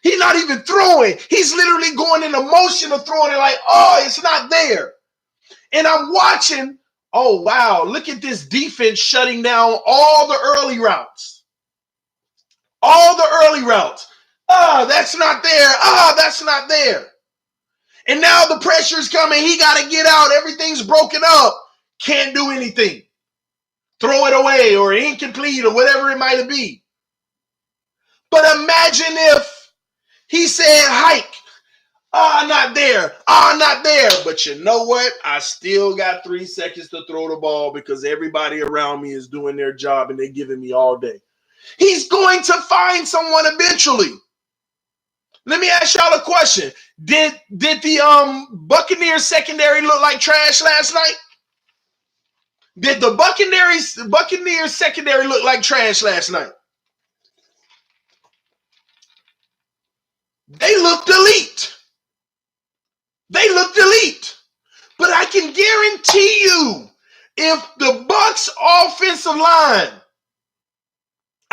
He's not even throwing. He's literally going in the motion of throwing it like, oh, it's not there. And I'm watching, oh, wow, look at this defense shutting down all the early routes. All the early routes. Ah, that's not there. Ah, that's not there. And now the pressure's coming. He got to get out. Everything's broken up. Can't do anything. Throw it away or incomplete or whatever it might be. But imagine if he said hike. Ah, not there. Ah, not there. But you know what? I still got 3 seconds to throw the ball because everybody around me is doing their job and they're giving me all day. He's going to find someone eventually. Let me ask y'all a question. Did the Buccaneers secondary look like trash last night? Did the Buccaneers secondary look like trash last night? They looked elite. They looked elite. But I can guarantee you, if the Bucs offensive line,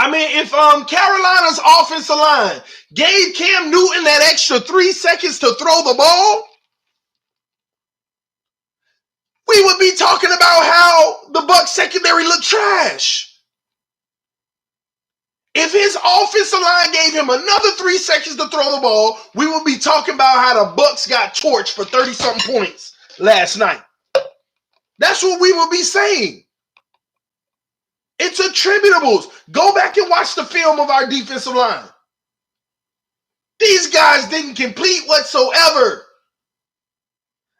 if Carolina's offensive line gave Cam Newton that extra 3 seconds to throw the ball, we would be talking about how the Bucs secondary looked trash. If his offensive line gave him another 3 seconds to throw the ball, we would be talking about how the Bucs got torched for 30-something points last night. That's what we would be saying. It's attributables. Go back and watch the film of our defensive line. These guys didn't complete whatsoever.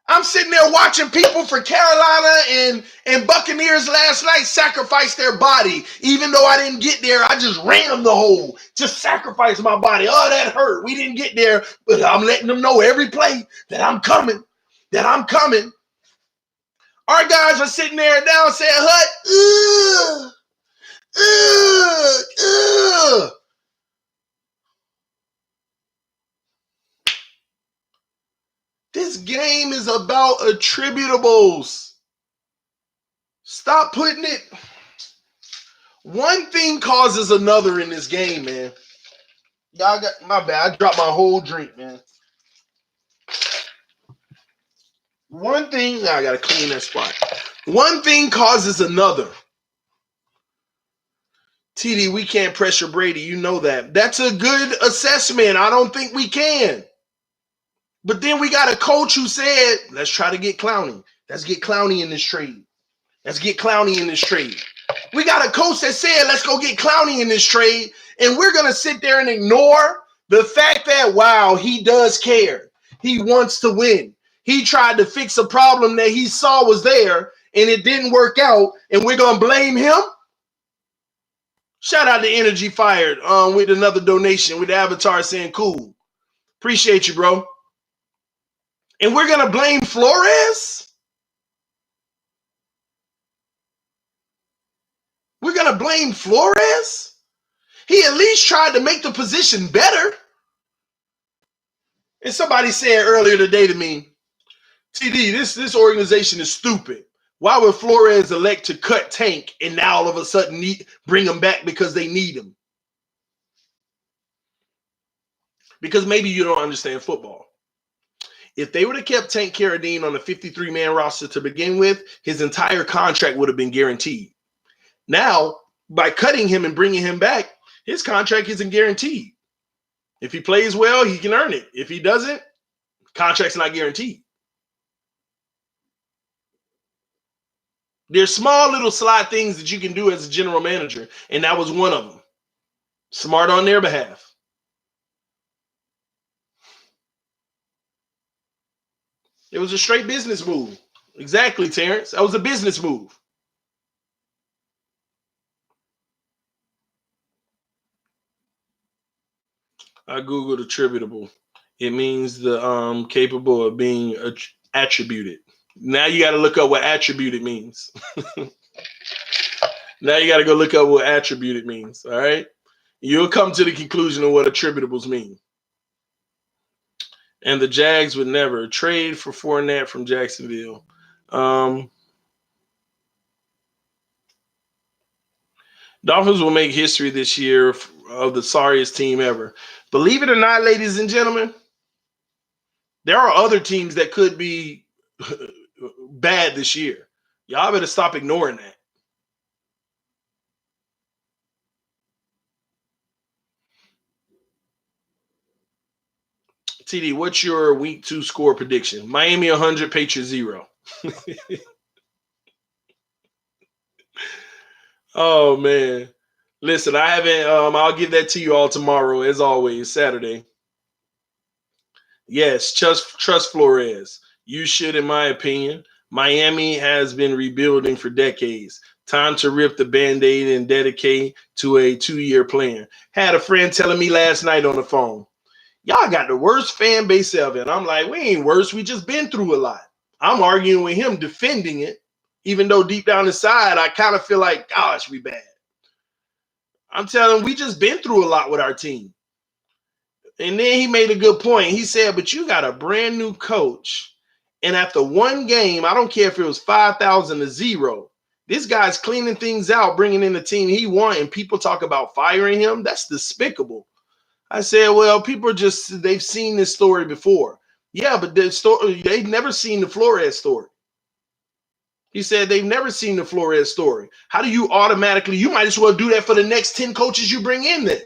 I'm sitting there watching people for Carolina and Buccaneers last night sacrifice their body. Even though I didn't get there, I just ran the hole. Just sacrificed my body. Oh, that hurt. We didn't get there, but I'm letting them know every play that I'm coming. That I'm coming. Our guys are sitting there down saying, Hut, This game is about attributables. Stop putting it. One thing causes another in this game, man. Y'all got my bad. I dropped my whole drink, man. One thing, I gotta clean that spot. One thing causes another. TD, we can't pressure Brady. You know that. That's a good assessment. I don't think we can. But then we got a coach who said, let's try to get Clowney. Let's get Clowney in this trade. Let's get Clowney in this trade. We got a coach that said, let's go get Clowney in this trade. And we're going to sit there and ignore the fact that, wow, he does care. He wants to win. He tried to fix a problem that he saw was there, and it didn't work out, and we're going to blame him? Shout out to Energy Fired with another donation with the avatar saying, cool. Appreciate you, bro. And we're going to blame Flores? We're going to blame Flores? He at least tried to make the position better. And somebody said earlier today to me, TD, this organization is stupid. Why would Flores elect to cut Tank and now all of a sudden bring him back because they need him? Because maybe you don't understand football. If they would have kept Tank Carradine on the 53-man roster to begin with, his entire contract would have been guaranteed. Now, by cutting him and bringing him back, his contract isn't guaranteed. If he plays well, he can earn it. If he doesn't, contract's not guaranteed. There's small little slide things that you can do as a general manager, and that was one of them. Smart on their behalf. It was a straight business move. Exactly, Terrence. That was a business move. I Googled attributable. It means the capable of being attributed. Now you got to look up what attributed means. Now you got to go look up what attributed means. All right. You'll come to the conclusion of what attributables mean. And the Jags would never trade for Fournette from Jacksonville. Dolphins will make history this year of the sorriest team ever. Believe it or not, ladies and gentlemen, there are other teams that could be bad this year. Y'all better stop ignoring that. TD, what's your week 2 score prediction? Miami 100, Patriots 0. Oh, man. Listen, I haven't, I'll give that to you all tomorrow, as always, Saturday. Yes, trust Flores. You should, in my opinion. Miami has been rebuilding for decades. Time to rip the Band-Aid and dedicate to a 2-year plan. Had a friend telling me last night on the phone, y'all got the worst fan base ever. And I'm like, we ain't worse. We just been through a lot. I'm arguing with him, defending it, even though deep down inside, I kind of feel like, gosh, we bad. I'm telling him, we just been through a lot with our team. And then he made a good point. He said, but you got a brand new coach. And after one game, I don't care if it was 5,000 to 0, this guy's cleaning things out, bringing in the team he won, and people talk about firing him. That's despicable. I said, well, people are just, they've seen this story before. Yeah, but the story, they've never seen the Flores story. He said they've never seen the Flores story. How do you automatically, you might as well do that for the next 10 coaches you bring in then.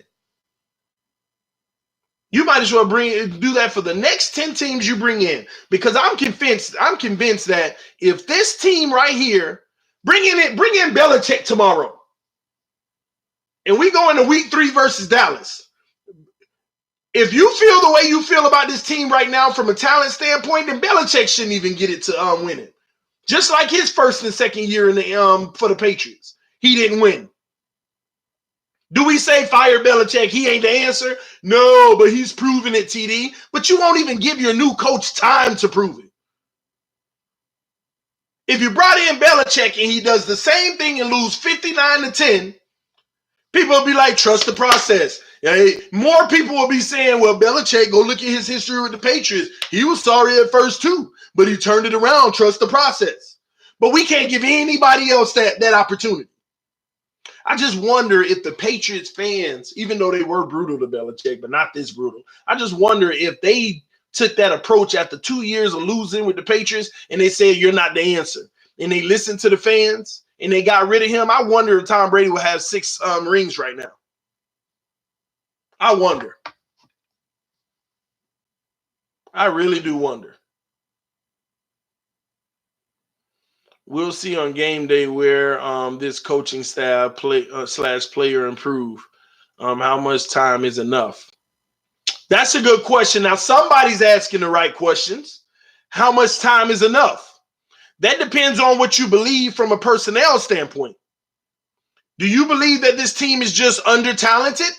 You might as well do that for the next 10 teams you bring in, because I'm convinced that if this team right here, bring in Belichick tomorrow, and we go into week 3 versus Dallas. If you feel the way you feel about this team right now from a talent standpoint, then Belichick shouldn't even get it to win it. Just like his first and second year in the for the Patriots, he didn't win. Do we say fire Belichick? He ain't the answer? No, but he's proven it, TD. But you won't even give your new coach time to prove it. If you brought in Belichick and he does the same thing and lose 59-10, people will be like, trust the process. More people will be saying, well, Belichick, go look at his history with the Patriots. He was sorry at first too, but he turned it around. Trust the process. But we can't give anybody else that opportunity. I just wonder if the Patriots fans, even though they were brutal to Belichick, but not this brutal, I just wonder if they took that approach after 2 years of losing with the Patriots and they said, you're not the answer. And they listened to the fans and they got rid of him. I wonder if Tom Brady will have 6 rings right now. I wonder. I really do wonder. We'll see on game day where this coaching staff slash player improve. How much time is enough? That's a good question. Now, somebody's asking the right questions. How much time is enough? That depends on what you believe from a personnel standpoint. Do you believe that this team is just under-talented?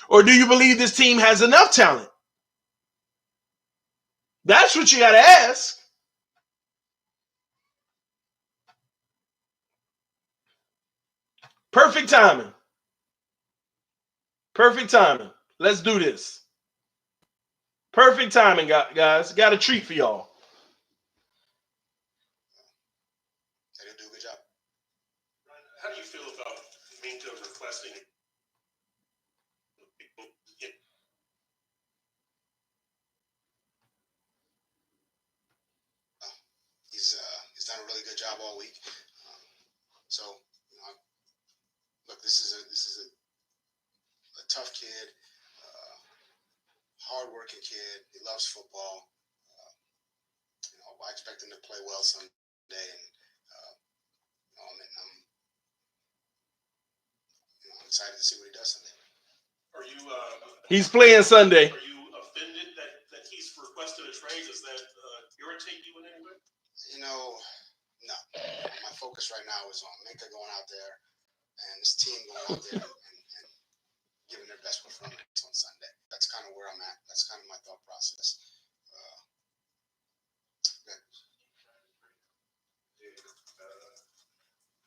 Or do you believe this team has enough talent? That's what you got to ask. Perfect timing. Perfect timing. Let's do this. Perfect timing, guys. Got a treat for y'all. They didn't do a good job. How do you feel about Minkah requesting? He's done a really good job all week. So, look, this is a tough kid, hardworking kid. He loves football. I expect him to play well someday, and I'm excited to see what he does Sunday. Are you? He's playing Sunday. Are you offended that he's requested a trade? Does that irritate you in any way? No. My focus right now is on Minkah going out there and his team going out there and giving their best performance on Sunday. That's kind of where I'm at. That's kind of my thought process.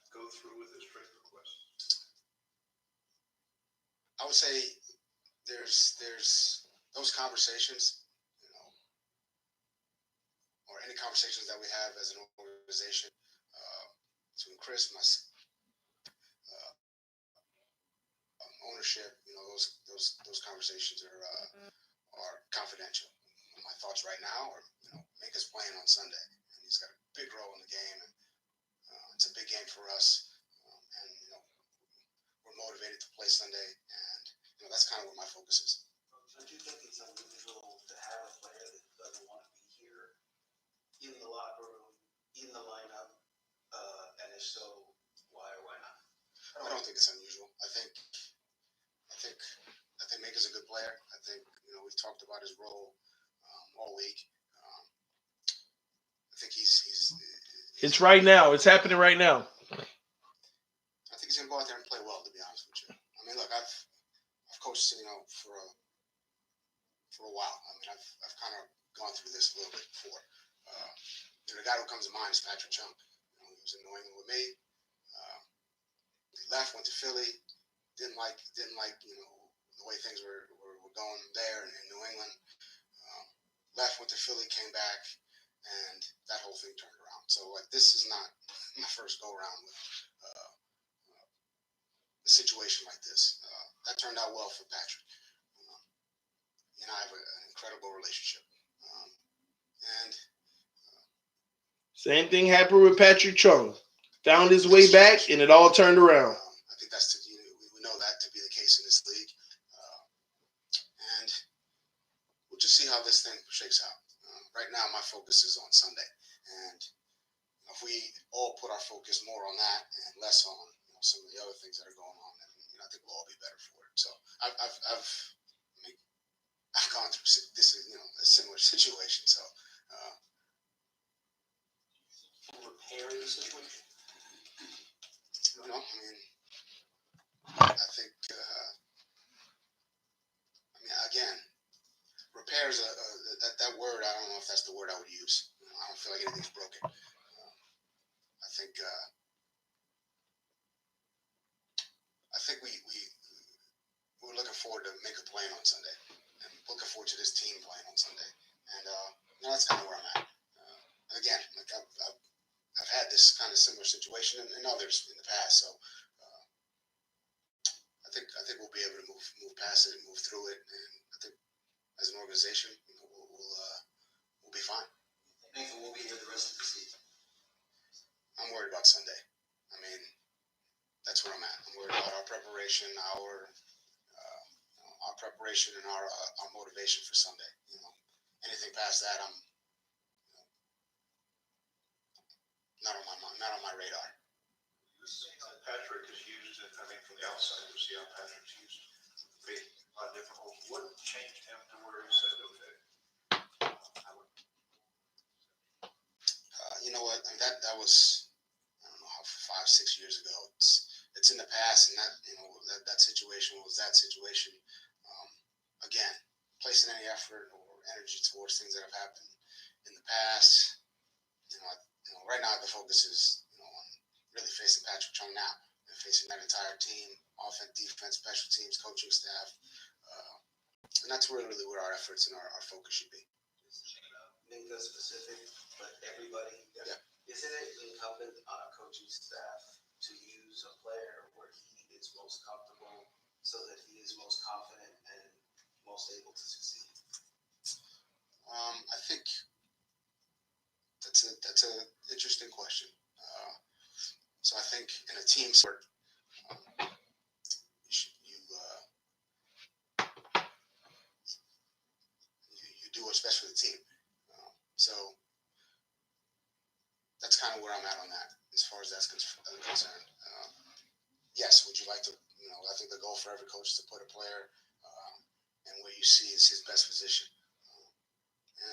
Go through with his trade request. I would say there's those conversations, or any conversations that we have as an organization, between Chris, ownership, those conversations are confidential. My thoughts right now are, Minkah's playing on Sunday, and he's got a big role in the game, and it's a big game for us, and we're motivated to play Sunday, and that's kind of where my focus is. Don't you think it's unusual to have a player that doesn't want to be here in the locker room, in the lineup, and if so, why or why not? I don't think it's unusual. I think Minkah's a good player. I think we've talked about his role all week. I think he's It's right now. It's happening right now. I think he's gonna go out there and play well. To be honest with you, I mean, look, I've coached for a while. I mean, I've kind of gone through this a little bit before. The guy who comes to mind is Patrick Chung. He was in New England with me. He left, went to Philly. Didn't like the way things were going there in New England. Left, went to Philly, came back, and that whole thing turned around. So this is not my first go around with a situation like this. That turned out well for Patrick. He and I have an incredible relationship. And Same thing happened with Patrick Chung. Found his way back, and it all turned around. I think we know that to be the case in this league. And we'll just see how this thing shakes out. Right now, my focus is on Sunday. And if we all put our focus more on that and less on some of the other things that are going on, then I think we'll all be better for it. So I've gone through this, a similar situation. So Repair the situation. I mean, I think. Again, repair is that word. I don't know if that's the word I would use. I don't feel like anything's broken. I think we're looking forward to Minkah playing on Sunday, and looking forward to this team playing on Sunday, and that's kind of where I'm at. Again, I've had this kind of similar situation and others in the past, so I think we'll be able to move past it and move through it, and I think as an organization, we'll be fine. Minkah will be here the rest of the season. I'm worried about Sunday. I mean, that's where I'm at. I'm worried about our preparation, our preparation, and our motivation for Sunday. Anything past that, I'm not on my radar. Patrick is used, from the outside, you see how Patrick's used. Be a lot difficult. What changed him to where he said, okay? You know what? That was, I don't know, 5-6 years ago. It's in the past, and that situation was that situation. Again, placing any effort or energy towards things that have happened in the past. Right now the focus is on really facing Patrick Chung now and facing that entire team, offense, defense, special teams, coaching staff, and that's really where our efforts and our focus should be. Minkah specific, but everybody. Yeah. Isn't it incumbent on a coaching staff to use a player where he is most comfortable, so that he is most confident and most able to succeed? I think that's an interesting question. So I think in a team sport, you do what's best for the team. So that's kind of where I'm at on that, as far as that's concerned. Yes, would you like to? I think the goal for every coach is to put a player in where you see is his best position,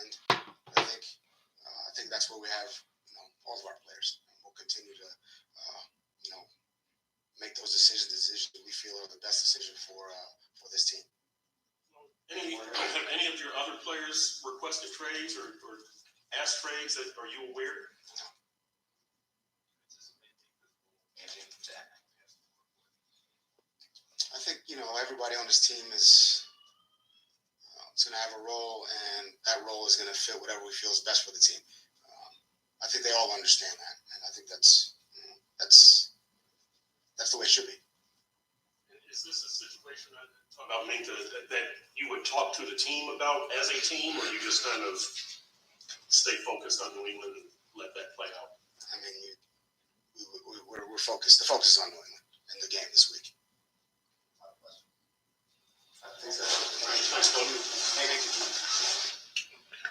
and I think that's where we have all of our players. And we'll continue to make those decisions we feel are the best decision for this team. Have any of your other players requested trades or asked trades? Are you aware? I think everybody on this team is going to have a role, and that role is going to fit whatever we feel is best for the team. I think they all understand that, and I think that's the way it should be. Is this a situation about Minkah that you would talk to the team about as a team, or you just kind of stay focused on New England and let that play out? I mean, we're focused. The focus is on New England in the game this week.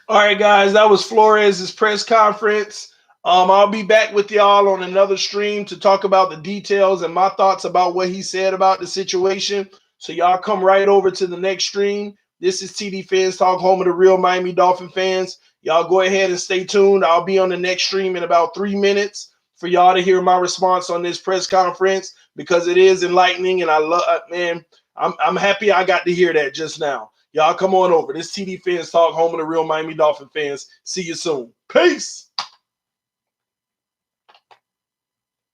All right, guys, that was Flores' press conference. I'll be back with y'all on another stream to talk about the details and my thoughts about what he said about the situation. So y'all come right over to the next stream. This is TD Fans Talk, home of the real Miami Dolphin fans. Y'all go ahead and stay tuned. I'll be on the next stream in about 3 minutes for y'all to hear my response on this press conference, because it is enlightening, and I love, man, I'm happy I got to hear that just now. Y'all come on over. This TD Fans Talk, home of the real Miami Dolphin fans. See you soon. Peace.